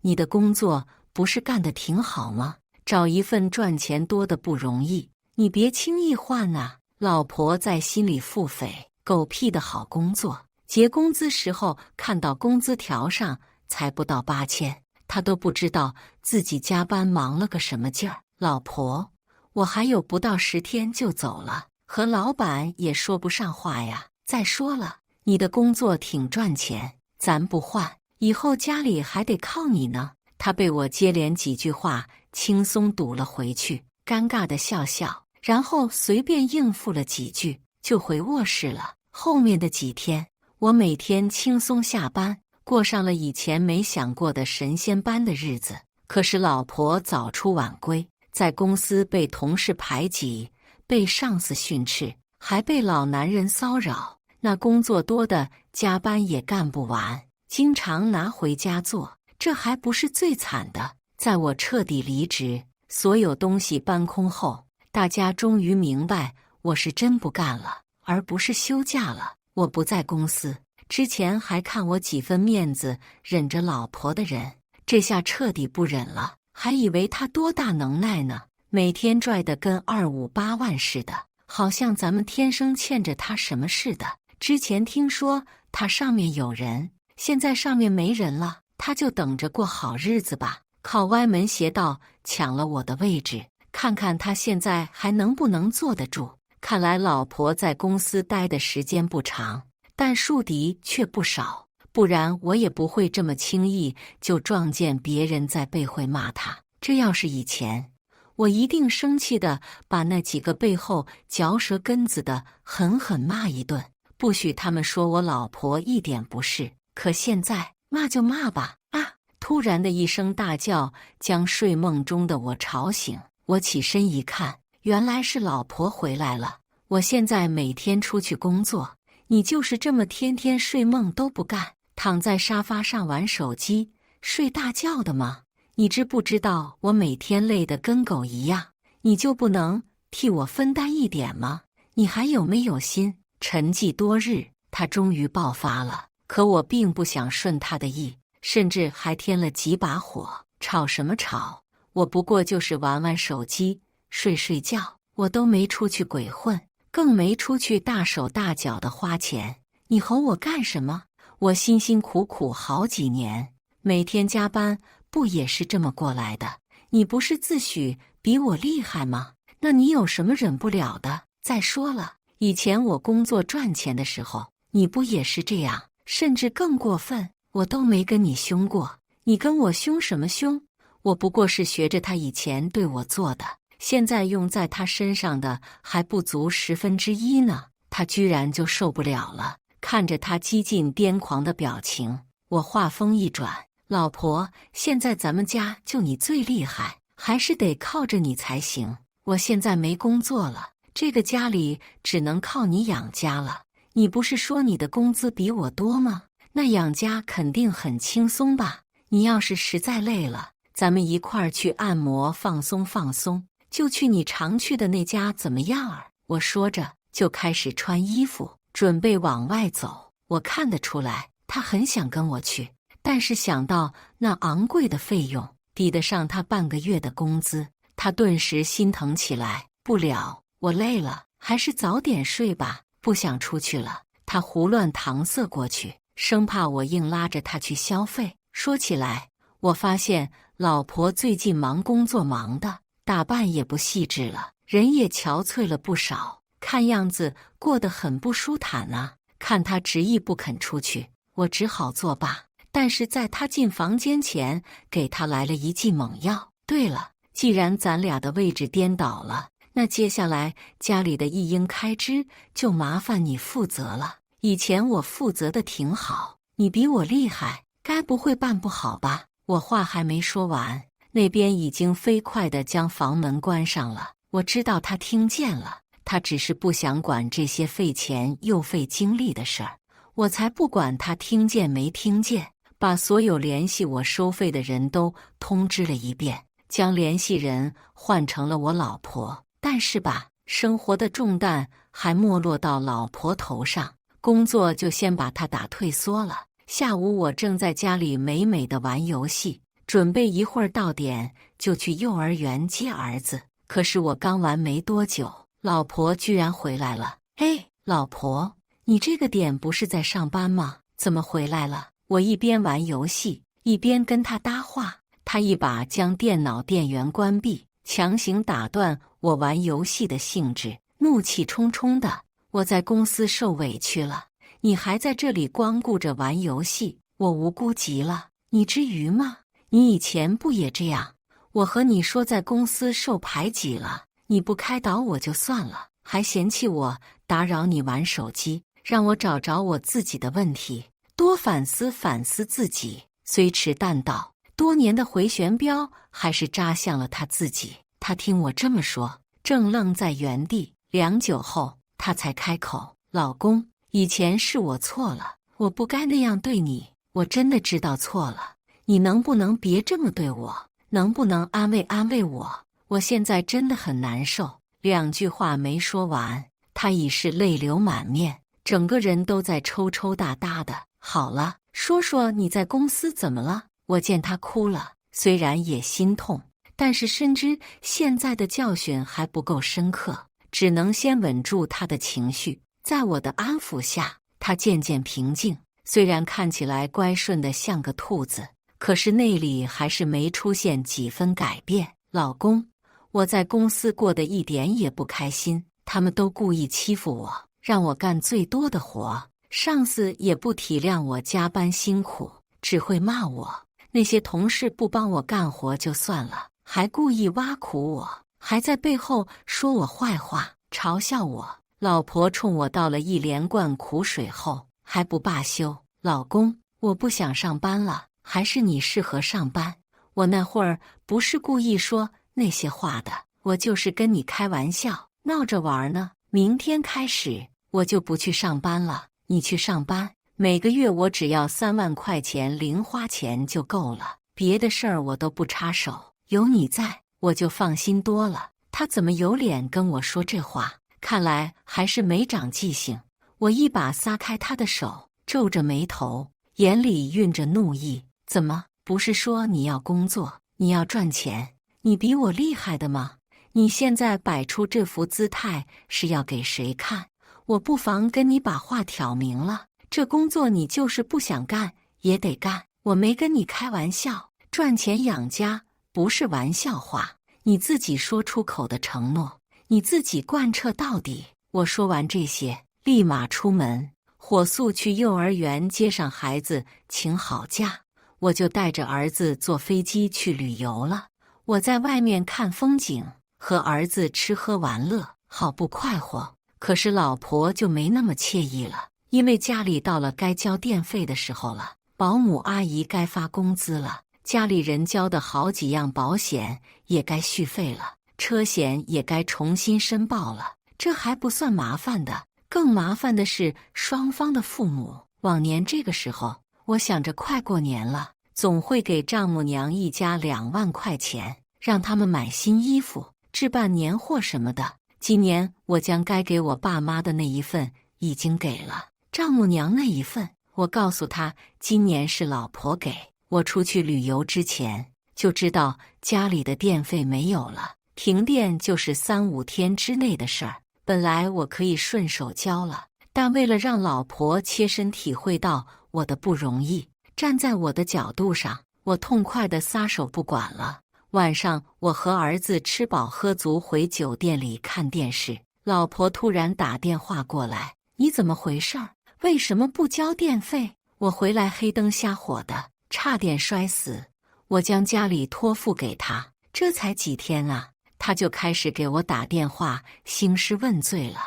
你的工作不是干得挺好吗？找一份赚钱多的不容易，你别轻易换啊！”老婆在心里腹诽：狗屁的好工作，结工资时候看到工资条上才不到8000，她都不知道自己加班忙了个什么劲儿。老婆，我还有不到10天就走了，和老板也说不上话呀。再说了，你的工作挺赚钱，咱不换，以后家里还得靠你呢。他被我接连几句话轻松堵了回去，尴尬的笑笑，然后随便应付了几句，就回卧室了。后面的几天，我每天轻松下班，过上了以前没想过的神仙般的日子。可是老婆早出晚归，在公司被同事排挤，被上司训斥，还被老男人骚扰。那工作多的加班也干不完，经常拿回家做。这还不是最惨的，在我彻底离职，所有东西搬空后，大家终于明白我是真不干了，而不是休假了。我不在公司，之前还看我几分面子忍着老婆的人，这下彻底不忍了，还以为他多大能耐呢，每天拽得跟258万似的，好像咱们天生欠着他什么似的。之前听说他上面有人，现在上面没人了，他就等着过好日子吧，靠歪门邪道抢了我的位置，看看他现在还能不能坐得住。看来老婆在公司待的时间不长，但树敌却不少，不然我也不会这么轻易就撞见别人在背后骂他。这要是以前，我一定生气的把那几个背后嚼舌根子的狠狠骂一顿，不许他们说我老婆一点不是。可现在骂就骂吧！啊！突然的一声大叫将睡梦中的我吵醒，我起身一看，原来是老婆回来了。我现在每天出去工作，你就是这么天天睡梦都不干，躺在沙发上玩手机睡大觉的吗？你知不知道我每天累得跟狗一样，你就不能替我分担一点吗？你还有没有心？沉寂多日，他终于爆发了，可我并不想顺他的意，甚至还添了几把火。吵什么吵？我不过就是玩玩手机，睡睡觉，我都没出去鬼混，更没出去大手大脚的花钱。你吼我干什么？我辛辛苦苦好几年，每天加班，不也是这么过来的？你不是自诩比我厉害吗？那你有什么忍不了的？再说了，以前我工作赚钱的时候，你不也是这样？甚至更过分，我都没跟你凶过，你跟我凶什么凶？我不过是学着他以前对我做的，现在用在他身上的还不足1/10呢。他居然就受不了了，看着他几近癫狂的表情，我话锋一转：老婆，现在咱们家就你最厉害，还是得靠着你才行。我现在没工作了，这个家里只能靠你养家了。你不是说你的工资比我多吗？那养家肯定很轻松吧？你要是实在累了，咱们一块儿去按摩放松放松，就去你常去的那家怎么样儿？我说着就开始穿衣服，准备往外走。我看得出来，他很想跟我去，但是想到那昂贵的费用抵得上他半个月的工资，他顿时心疼起来。不了，我累了，还是早点睡吧，不想出去了。他胡乱搪塞过去，生怕我硬拉着他去消费。说起来，我发现老婆最近忙工作忙的，打扮也不细致了，人也憔悴了不少，看样子过得很不舒坦啊。看他执意不肯出去，我只好作罢。但是在他进房间前，给他来了一剂猛药。对了，既然咱俩的位置颠倒了，那接下来家里的一应开支就麻烦你负责了。以前我负责的挺好，你比我厉害，该不会办不好吧？我话还没说完，那边已经飞快地将房门关上了。我知道他听见了，他只是不想管这些费钱又费精力的事儿。我才不管他听见没听见，把所有联系我收费的人都通知了一遍，将联系人换成了我老婆。但是吧，生活的重担还没落到老婆头上，工作就先把他打退缩了。下午我正在家里美美的玩游戏，准备一会儿到点就去幼儿园接儿子。可是我刚玩没多久，老婆居然回来了。嘿，老婆，你这个点不是在上班吗？怎么回来了？我一边玩游戏一边跟他搭话，他一把将电脑电源关闭，强行打断我玩游戏的兴致，怒气冲冲的：我在公司受委屈了，你还在这里光顾着玩游戏，我无辜极了。你至于吗？你以前不也这样？我和你说在公司受排挤了，你不开导我就算了，还嫌弃我打扰你玩手机，让我找着我自己的问题，多反思反思自己。虽迟但到，多年的回旋镖还是扎向了他自己。他听我这么说，正愣在原地，良久后他才开口：老公，以前是我错了，我不该那样对你，我真的知道错了，你能不能别这么对我？能不能安慰安慰我？我现在真的很难受。2句话没说完，他已是泪流满面，整个人都在抽抽搭搭的。好了，说说你在公司怎么了？我见他哭了，虽然也心痛，但是深知现在的教训还不够深刻，只能先稳住他的情绪。在我的安抚下，他渐渐平静，虽然看起来乖顺得像个兔子，可是内里还是没出现几分改变。老公，我在公司过得一点也不开心，他们都故意欺负我，让我干最多的活，上司也不体谅我加班辛苦，只会骂我。那些同事不帮我干活就算了，还故意挖苦我，还在背后说我坏话，嘲笑我。老婆冲我倒了一连罐苦水后，还不罢休：老公，我不想上班了，还是你适合上班。我那会儿不是故意说那些话的，我就是跟你开玩笑，闹着玩呢。明天开始我就不去上班了，你去上班，每个月我只要3万块钱零花钱就够了，别的事儿我都不插手，有你在我就放心多了。他怎么有脸跟我说这话？看来还是没长记性。我一把撒开他的手，皱着眉头，眼里蕴着怒意：怎么，不是说你要工作，你要赚钱，你比我厉害的吗？你现在摆出这副姿态是要给谁看？我不妨跟你把话挑明了，这工作你就是不想干也得干，我没跟你开玩笑，赚钱养家不是玩笑话，你自己说出口的承诺，你自己贯彻到底。我说完这些，立马出门，火速去幼儿园接上孩子，请好假，我就带着儿子坐飞机去旅游了。我在外面看风景，和儿子吃喝玩乐，好不快活。可是老婆就没那么惬意了，因为家里到了该交电费的时候了，保姆阿姨该发工资了，家里人交的好几样保险也该续费了，车险也该重新申报了。这还不算麻烦的，更麻烦的是双方的父母。往年这个时候，我想着快过年了，总会给丈母娘一家2万块钱，让他们买新衣服、置办年货什么的。今年我将该给我爸妈的那一份已经给了，丈母娘那一份，我告诉她今年是老婆给。我出去旅游之前就知道家里的电费没有了，停电就是3-5天之内的事儿。本来我可以顺手交了，但为了让老婆切身体会到我的不容易，站在我的角度上，我痛快地撒手不管了。晚上我和儿子吃饱喝足回酒店里看电视，老婆突然打电话过来，你怎么回事儿？为什么不交电费？我回来黑灯瞎火的，差点摔死。我将家里托付给他，这才几天啊，他就开始给我打电话兴师问罪了。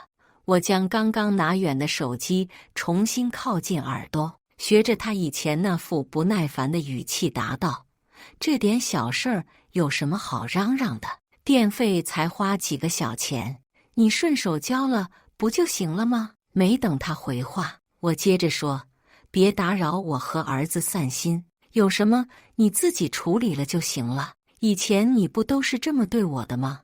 我将刚刚拿远的手机重新靠近耳朵，学着他以前那副不耐烦的语气答道：这点小事儿有什么好嚷嚷的？电费才花几个小钱，你顺手交了不就行了吗？没等他回话，我接着说：别打扰我和儿子散心，有什么你自己处理了就行了。以前你不都是这么对我的吗？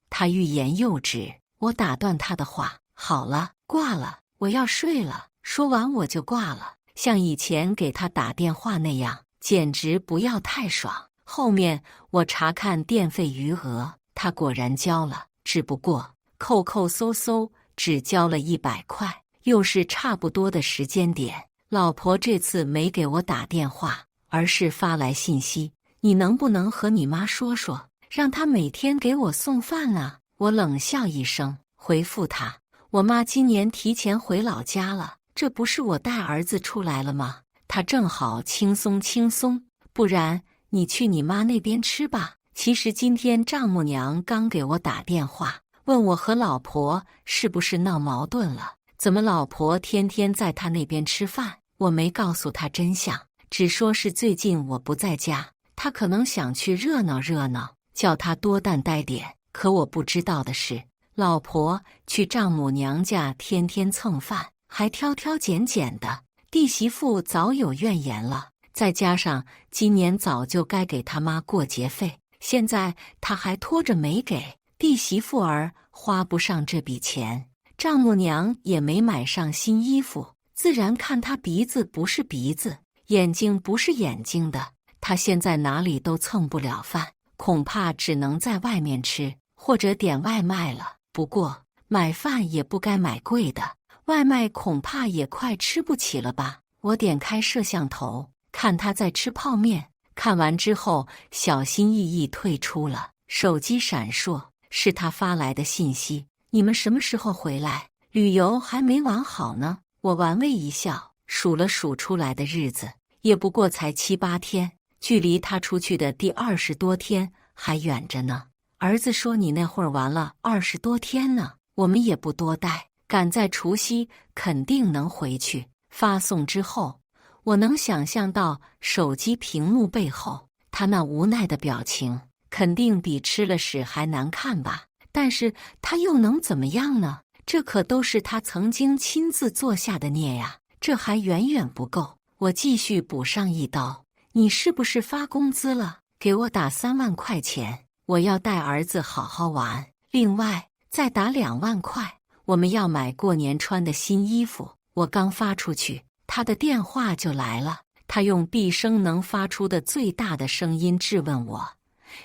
他欲言又止，我打断他的话：好了，挂了，我要睡了。说完我就挂了，像以前给他打电话那样，简直不要太爽。后面我查看电费余额，他果然交了，只不过扣搜只交了100块，又是差不多的时间点。老婆这次没给我打电话，而是发来信息：你能不能和你妈说说，让她每天给我送饭啊？我冷笑一声，回复她：我妈今年提前回老家了，这不是我带儿子出来了吗？她正好轻松，不然你去你妈那边吃吧。其实今天丈母娘刚给我打电话，问我和老婆是不是闹矛盾了，怎么老婆天天在她那边吃饭。我没告诉她真相，只说是最近我不在家，她可能想去热闹热闹，叫她多担待点。可我不知道的是，老婆去丈母娘家天天蹭饭，还挑挑拣拣的，弟媳妇早有怨言了。再加上今年早就该给他妈过节费，现在他还拖着没给，弟媳妇儿花不上这笔钱，丈母娘也没买上新衣服，自然看他鼻子不是鼻子，眼睛不是眼睛的。他现在哪里都蹭不了饭，恐怕只能在外面吃，或者点外卖了。不过买饭也不该买贵的，外卖恐怕也快吃不起了吧。我点开摄像头，看他在吃泡面，看完之后小心翼翼退出了。手机闪烁，是他发来的信息：你们什么时候回来？旅游还没玩好呢。我玩味一笑，数了数出来的日子，也不过才7-8天，距离他出去的第20多天还远着呢。儿子说你那会儿玩了20多天呢，我们也不多待，赶在除夕肯定能回去。发送之后，我能想象到手机屏幕背后他那无奈的表情，肯定比吃了屎还难看吧。但是他又能怎么样呢？这可都是他曾经亲自做下的孽呀，这还远远不够。我继续补上一刀：你是不是发工资了？给我打3万块钱，我要带儿子好好玩。另外再打2万块，我们要买过年穿的新衣服。我刚发出去，他的电话就来了，他用毕生能发出的最大的声音质问我：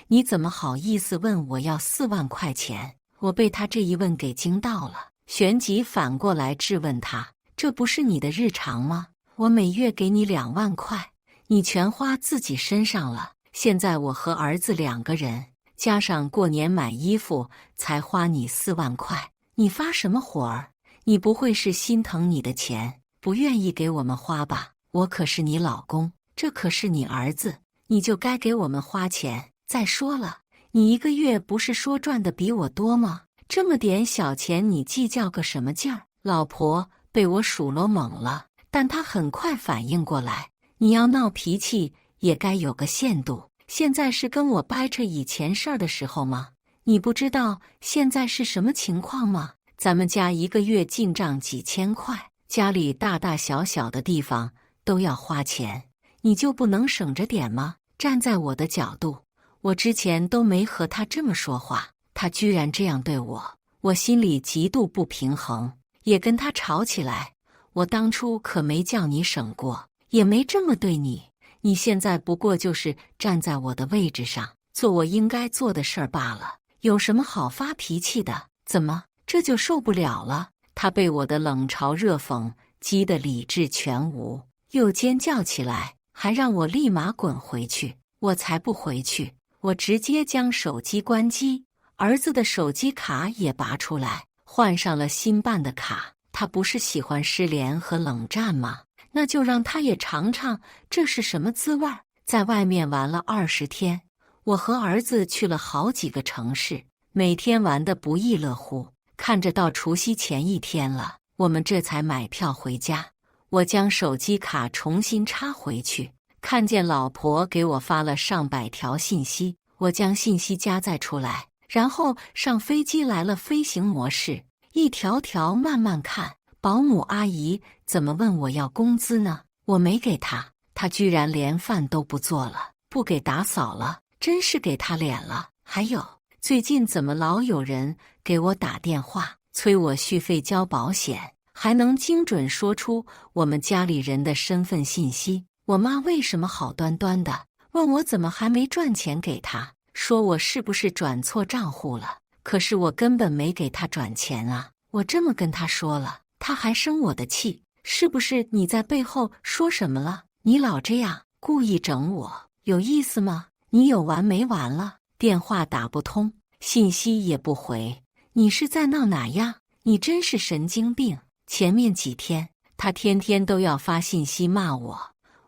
你怎么好意思问我要4万块钱？我被他这一问给惊到了，旋即反过来质问他：这不是你的日常吗？我每月给你2万块，你全花自己身上了，现在我和儿子2个人，加上过年买衣服才花你4万块，你发什么火儿？你不会是心疼你的钱，不愿意给我们花吧？我可是你老公，这可是你儿子，你就该给我们花钱。再说了，你一个月不是说赚的比我多吗？这么点小钱你计较个什么劲儿？老婆被我数落懵了，但她很快反应过来，你要闹脾气也该有个限度。现在是跟我掰扯以前事儿的时候吗？你不知道现在是什么情况吗？咱们家一个月进账几千块，家里大大小小的地方都要花钱，你就不能省着点吗？站在我的角度，我之前都没和他这么说话，他居然这样对我，我心里极度不平衡，也跟他吵起来。我当初可没叫你省过，也没这么对你，你现在不过就是站在我的位置上，做我应该做的事儿罢了，有什么好发脾气的？怎么这就受不了了？他被我的冷嘲热讽激得理智全无，又尖叫起来，还让我立马滚回去。我才不回去！我直接将手机关机，儿子的手机卡也拔出来，换上了新办的卡。他不是喜欢失联和冷战吗？那就让他也尝尝这是什么滋味儿。在外面玩了20天，我和儿子去了好几个城市，每天玩得不亦乐乎。看着到除夕前1天了，我们这才买票回家。我将手机卡重新插回去，看见老婆给我发了上百条信息，我将信息加载出来，然后上飞机来了飞行模式，一条条慢慢看。保姆阿姨怎么问我要工资呢？我没给她，她居然连饭都不做了，不给打扫了，真是给她脸了。还有，最近怎么老有人给我打电话催我续费交保险，还能精准说出我们家里人的身份信息？我妈为什么好端端的问我怎么还没赚钱给她，说我是不是转错账户了？可是我根本没给她转钱啊！我这么跟她说了，她还生我的气，是不是你在背后说什么了？你老这样故意整我，有意思吗？你有完没完了？电话打不通，信息也不回，你是在闹哪样？你真是神经病！前面几天他天天都要发信息骂我，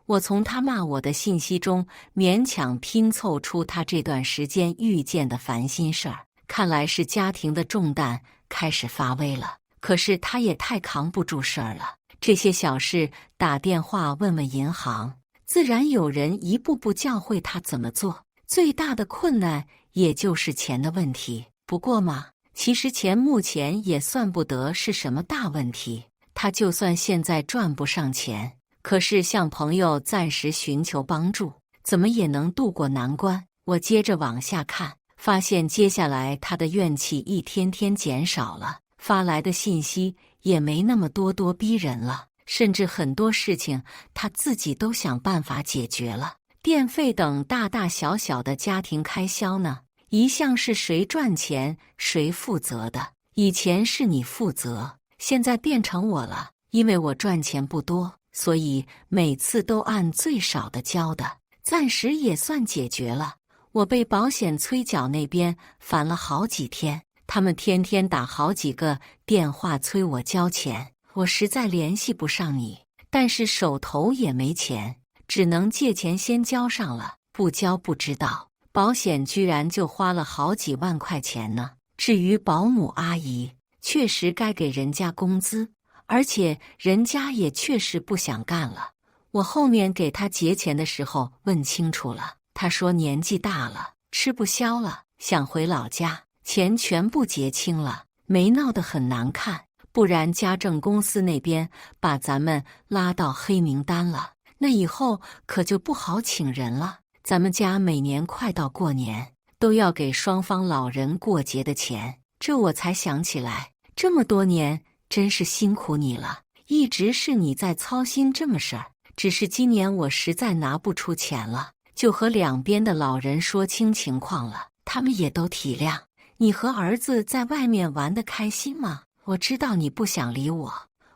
我从他骂我的信息中勉强拼凑出他这段时间遇见的烦心事儿，看来是家庭的重担开始发威了。可是他也太扛不住事儿了，这些小事打电话问问银行，自然有人一步步教会他怎么做。最大的困难也就是钱的问题。不过嘛，其实钱目前也算不得是什么大问题。他就算现在赚不上钱，可是向朋友暂时寻求帮助，怎么也能渡过难关。我接着往下看，发现接下来他的怨气一天天减少了，发来的信息也没那么咄咄逼人了，甚至很多事情他自己都想办法解决了。电费等大大小小的家庭开销呢，一向是谁赚钱谁负责的。以前是你负责，现在变成我了。因为我赚钱不多，所以每次都按最少的交的，暂时也算解决了。我被保险催缴那边烦了好几天，他们天天打好几个电话催我交钱，我实在联系不上你，但是手头也没钱，只能借钱先交上了，不交不知道，保险居然就花了好几万块钱呢。至于保姆阿姨，确实该给人家工资，而且人家也确实不想干了。我后面给她结钱的时候问清楚了，她说年纪大了，吃不消了，想回老家，钱全部结清了，没闹得很难看，不然家政公司那边把咱们拉到黑名单了，那以后可就不好请人了。咱们家每年快到过年，都要给双方老人过节的钱，这我才想起来，这么多年真是辛苦你了，一直是你在操心这么事儿，只是今年我实在拿不出钱了，就和两边的老人说清情况了，他们也都体谅。你和儿子在外面玩得开心吗？我知道你不想理我，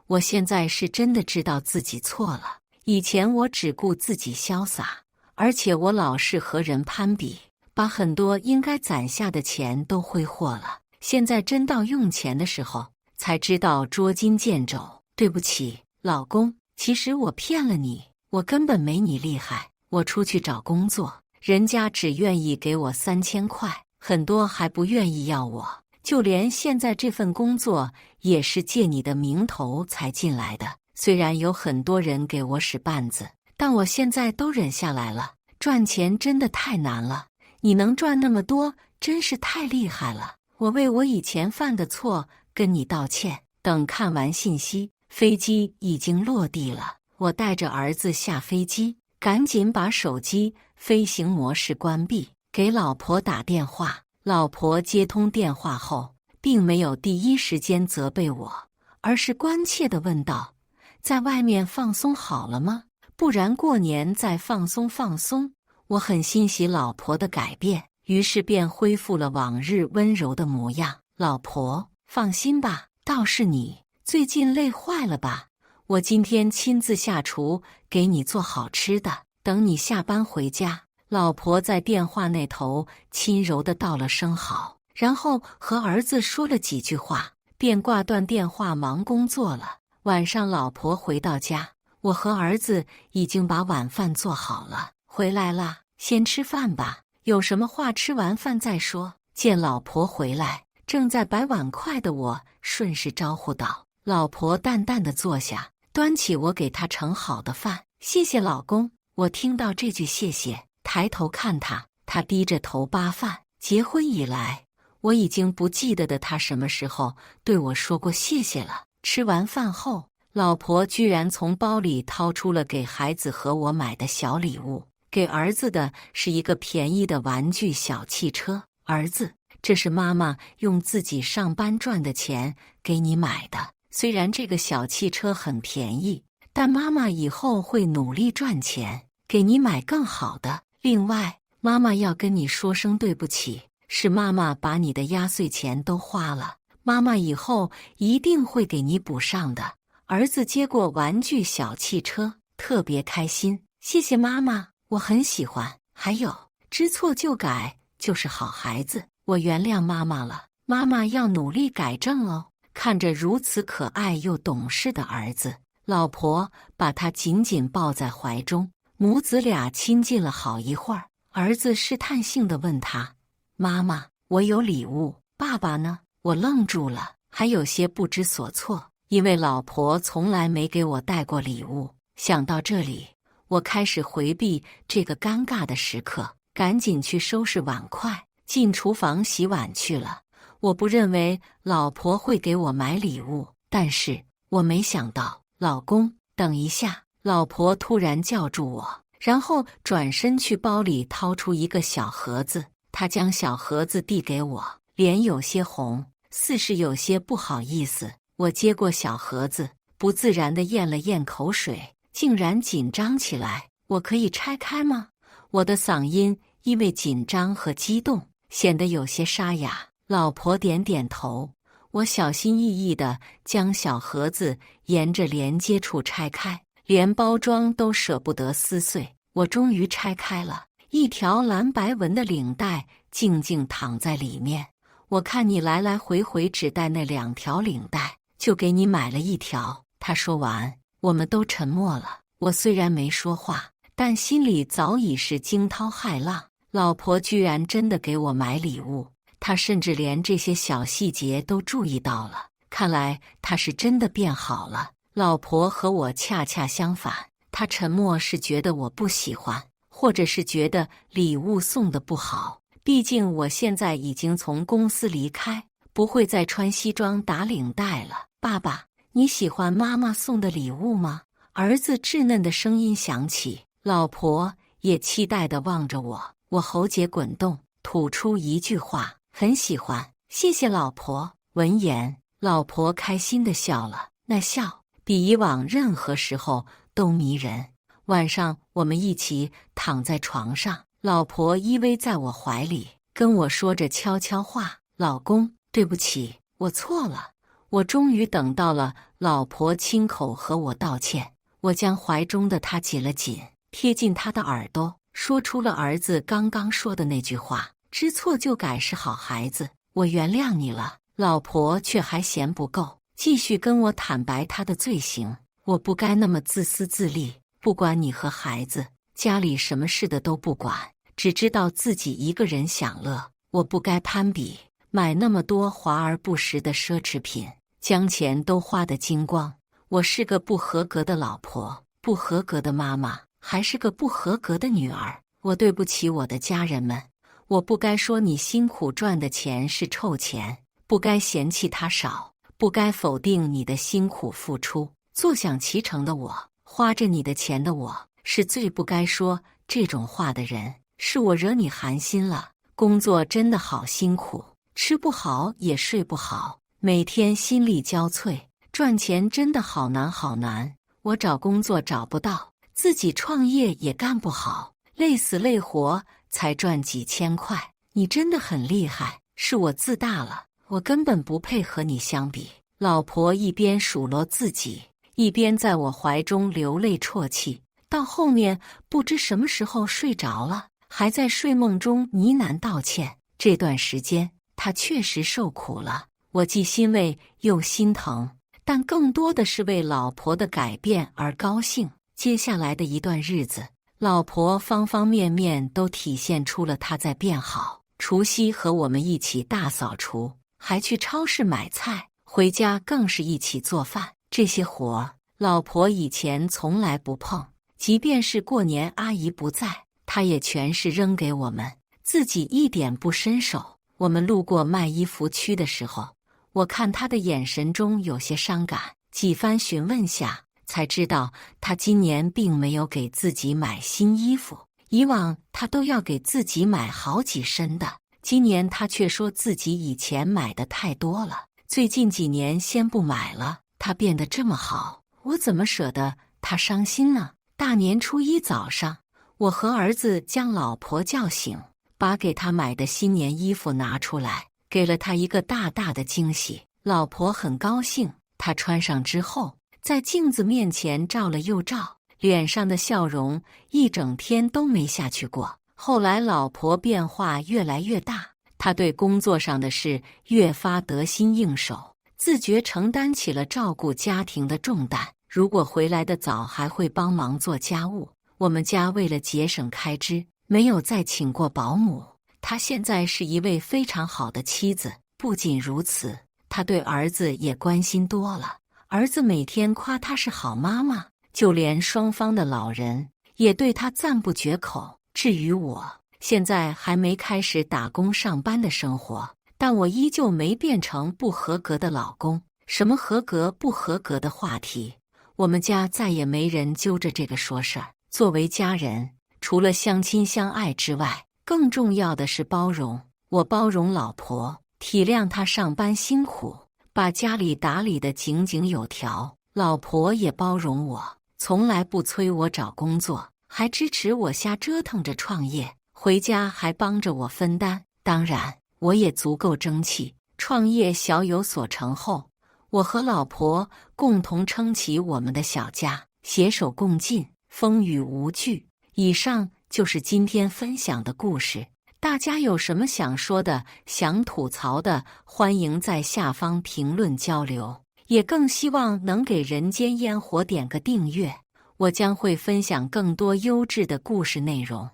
我现在是真的知道自己错了。以前我只顾自己潇洒，而且我老是和人攀比，把很多应该攒下的钱都挥霍了。现在真到用钱的时候，才知道捉襟见肘。对不起，老公，其实我骗了你，我根本没你厉害。我出去找工作，人家只愿意给我3000块，很多还不愿意要我，就连现在这份工作也是借你的名头才进来的。虽然有很多人给我使绊子，但我现在都忍下来了。赚钱真的太难了，你能赚那么多，真是太厉害了。我为我以前犯的错跟你道歉。等看完信息，飞机已经落地了。我带着儿子下飞机，赶紧把手机飞行模式关闭，给老婆打电话。老婆接通电话后，并没有第一时间责备我，而是关切地问道：在外面放松好了吗？不然过年再放松放松。我很欣喜老婆的改变，于是便恢复了往日温柔的模样。老婆，放心吧，倒是你最近累坏了吧？我今天亲自下厨给你做好吃的，等你下班回家。老婆在电话那头轻柔地道了声好，然后和儿子说了几句话，便挂断电话忙工作了。晚上老婆回到家，我和儿子已经把晚饭做好了。回来啦，先吃饭吧，有什么话吃完饭再说。见老婆回来，正在摆碗筷的我顺势招呼道。老婆淡淡地坐下，端起我给她盛好的饭。谢谢老公。我听到这句谢谢，抬头看他，他低着头扒饭。结婚以来，我已经不记得的他什么时候对我说过谢谢了。吃完饭后，老婆居然从包里掏出了给孩子和我买的小礼物。给儿子的是一个便宜的玩具小汽车。儿子，这是妈妈用自己上班赚的钱给你买的。虽然这个小汽车很便宜，但妈妈以后会努力赚钱，给你买更好的。另外，妈妈要跟你说声对不起，是妈妈把你的压岁钱都花了，妈妈以后一定会给你补上的。儿子接过玩具小汽车，特别开心。谢谢妈妈，我很喜欢。还有，知错就改就是好孩子，我原谅妈妈了，妈妈要努力改正哦。看着如此可爱又懂事的儿子，老婆把他紧紧抱在怀中，母子俩亲近了好一会儿。儿子试探性地问他：妈妈，我有礼物，爸爸呢？我愣住了，还有些不知所措，因为老婆从来没给我带过礼物。想到这里，我开始回避这个尴尬的时刻，赶紧去收拾碗筷，进厨房洗碗去了。我不认为老婆会给我买礼物，但是我没想到。老公，等一下！老婆突然叫住我，然后转身去包里掏出一个小盒子。她将小盒子递给我，脸有些红，似是有些不好意思。我接过小盒子，不自然地咽了咽口水，竟然紧张起来。我可以拆开吗？我的嗓音因为紧张和激动显得有些沙哑。老婆点点头，我小心翼翼地将小盒子沿着连接处拆开，连包装都舍不得撕碎。我终于拆开了，一条蓝白纹的领带静静躺在里面。我看你来来回回只带那2条领带，就给你买了1条。他说完，我们都沉默了。我虽然没说话，但心里早已是惊涛骇浪。老婆居然真的给我买礼物，她甚至连这些小细节都注意到了。看来她是真的变好了。老婆和我恰恰相反，她沉默是觉得我不喜欢，或者是觉得礼物送的不好。毕竟我现在已经从公司离开，不会再穿西装打领带了。爸爸，你喜欢妈妈送的礼物吗？儿子稚嫩的声音响起。老婆也期待地望着我，我喉结滚动，吐出一句话：很喜欢，谢谢老婆。闻言，老婆开心地笑了，那笑比以往任何时候都迷人。晚上我们一起躺在床上，老婆依偎在我怀里，跟我说着悄悄话：老公，对不起，我错了。我终于等到了老婆亲口和我道歉。我将怀中的她紧了紧，贴近她的耳朵，说出了儿子刚刚说的那句话：知错就改是好孩子，我原谅你了。老婆却还嫌不够，继续跟我坦白她的罪行：我不该那么自私自利，不管你和孩子，家里什么事的都不管，只知道自己一个人享乐。我不该攀比，买那么多华而不实的奢侈品，将钱都花得精光。我是个不合格的老婆，不合格的妈妈，还是个不合格的女儿。我对不起我的家人们，我不该说你辛苦赚的钱是臭钱，不该嫌弃它少，不该否定你的辛苦付出。坐享其成的我，花着你的钱的我，是最不该说这种话的人。是我惹你寒心了。工作真的好辛苦，吃不好也睡不好，每天心力交瘁。赚钱真的好难好难，我找工作找不到，自己创业也干不好，累死累活才赚几千块。你真的很厉害，是我自大了，我根本不配和你相比。老婆一边数落自己，一边在我怀中流泪啜泣，到后面不知什么时候睡着了，还在睡梦中呢喃道歉。这段时间她确实受苦了，我既欣慰又心疼，但更多的是为老婆的改变而高兴。接下来的一段日子，老婆方方面面都体现出了她在变好。除夕和我们一起大扫除，还去超市买菜，回家更是一起做饭。这些活老婆以前从来不碰，即便是过年阿姨不在，她也全是扔给我们，自己一点不伸手。我们路过卖衣服区的时候，我看她的眼神中有些伤感，几番询问下才知道她今年并没有给自己买新衣服。以往她都要给自己买好几身的，今年她却说自己以前买的太多了，最近几年先不买了。她变得这么好，我怎么舍得她伤心呢？大年初一早上，我和儿子将老婆叫醒，把给她买的新年衣服拿出来，给了她一个大大的惊喜。老婆很高兴，她穿上之后，在镜子面前照了又照，脸上的笑容一整天都没下去过。后来老婆变化越来越大，她对工作上的事越发得心应手，自觉承担起了照顾家庭的重担。如果回来的早，还会帮忙做家务。我们家为了节省开支，没有再请过保姆。她现在是一位非常好的妻子。不仅如此，她对儿子也关心多了。儿子每天夸她是好妈妈，就连双方的老人也对她赞不绝口。至于我，现在还没开始打工上班的生活，但我依旧没变成不合格的老公。什么合格不合格的话题，我们家再也没人揪着这个说事儿。作为家人，除了相亲相爱之外，更重要的是包容。我包容老婆，体谅她上班辛苦，把家里打理得井井有条。老婆也包容我，从来不催我找工作，还支持我瞎折腾着创业，回家还帮着我分担。当然，我也足够争气。创业小有所成后，我和老婆共同撑起我们的小家，携手共进，风雨无惧。以上就是今天分享的故事，大家有什么想说的、想吐槽的，欢迎在下方评论交流，也更希望能给人间烟火点个订阅，我将会分享更多优质的故事内容。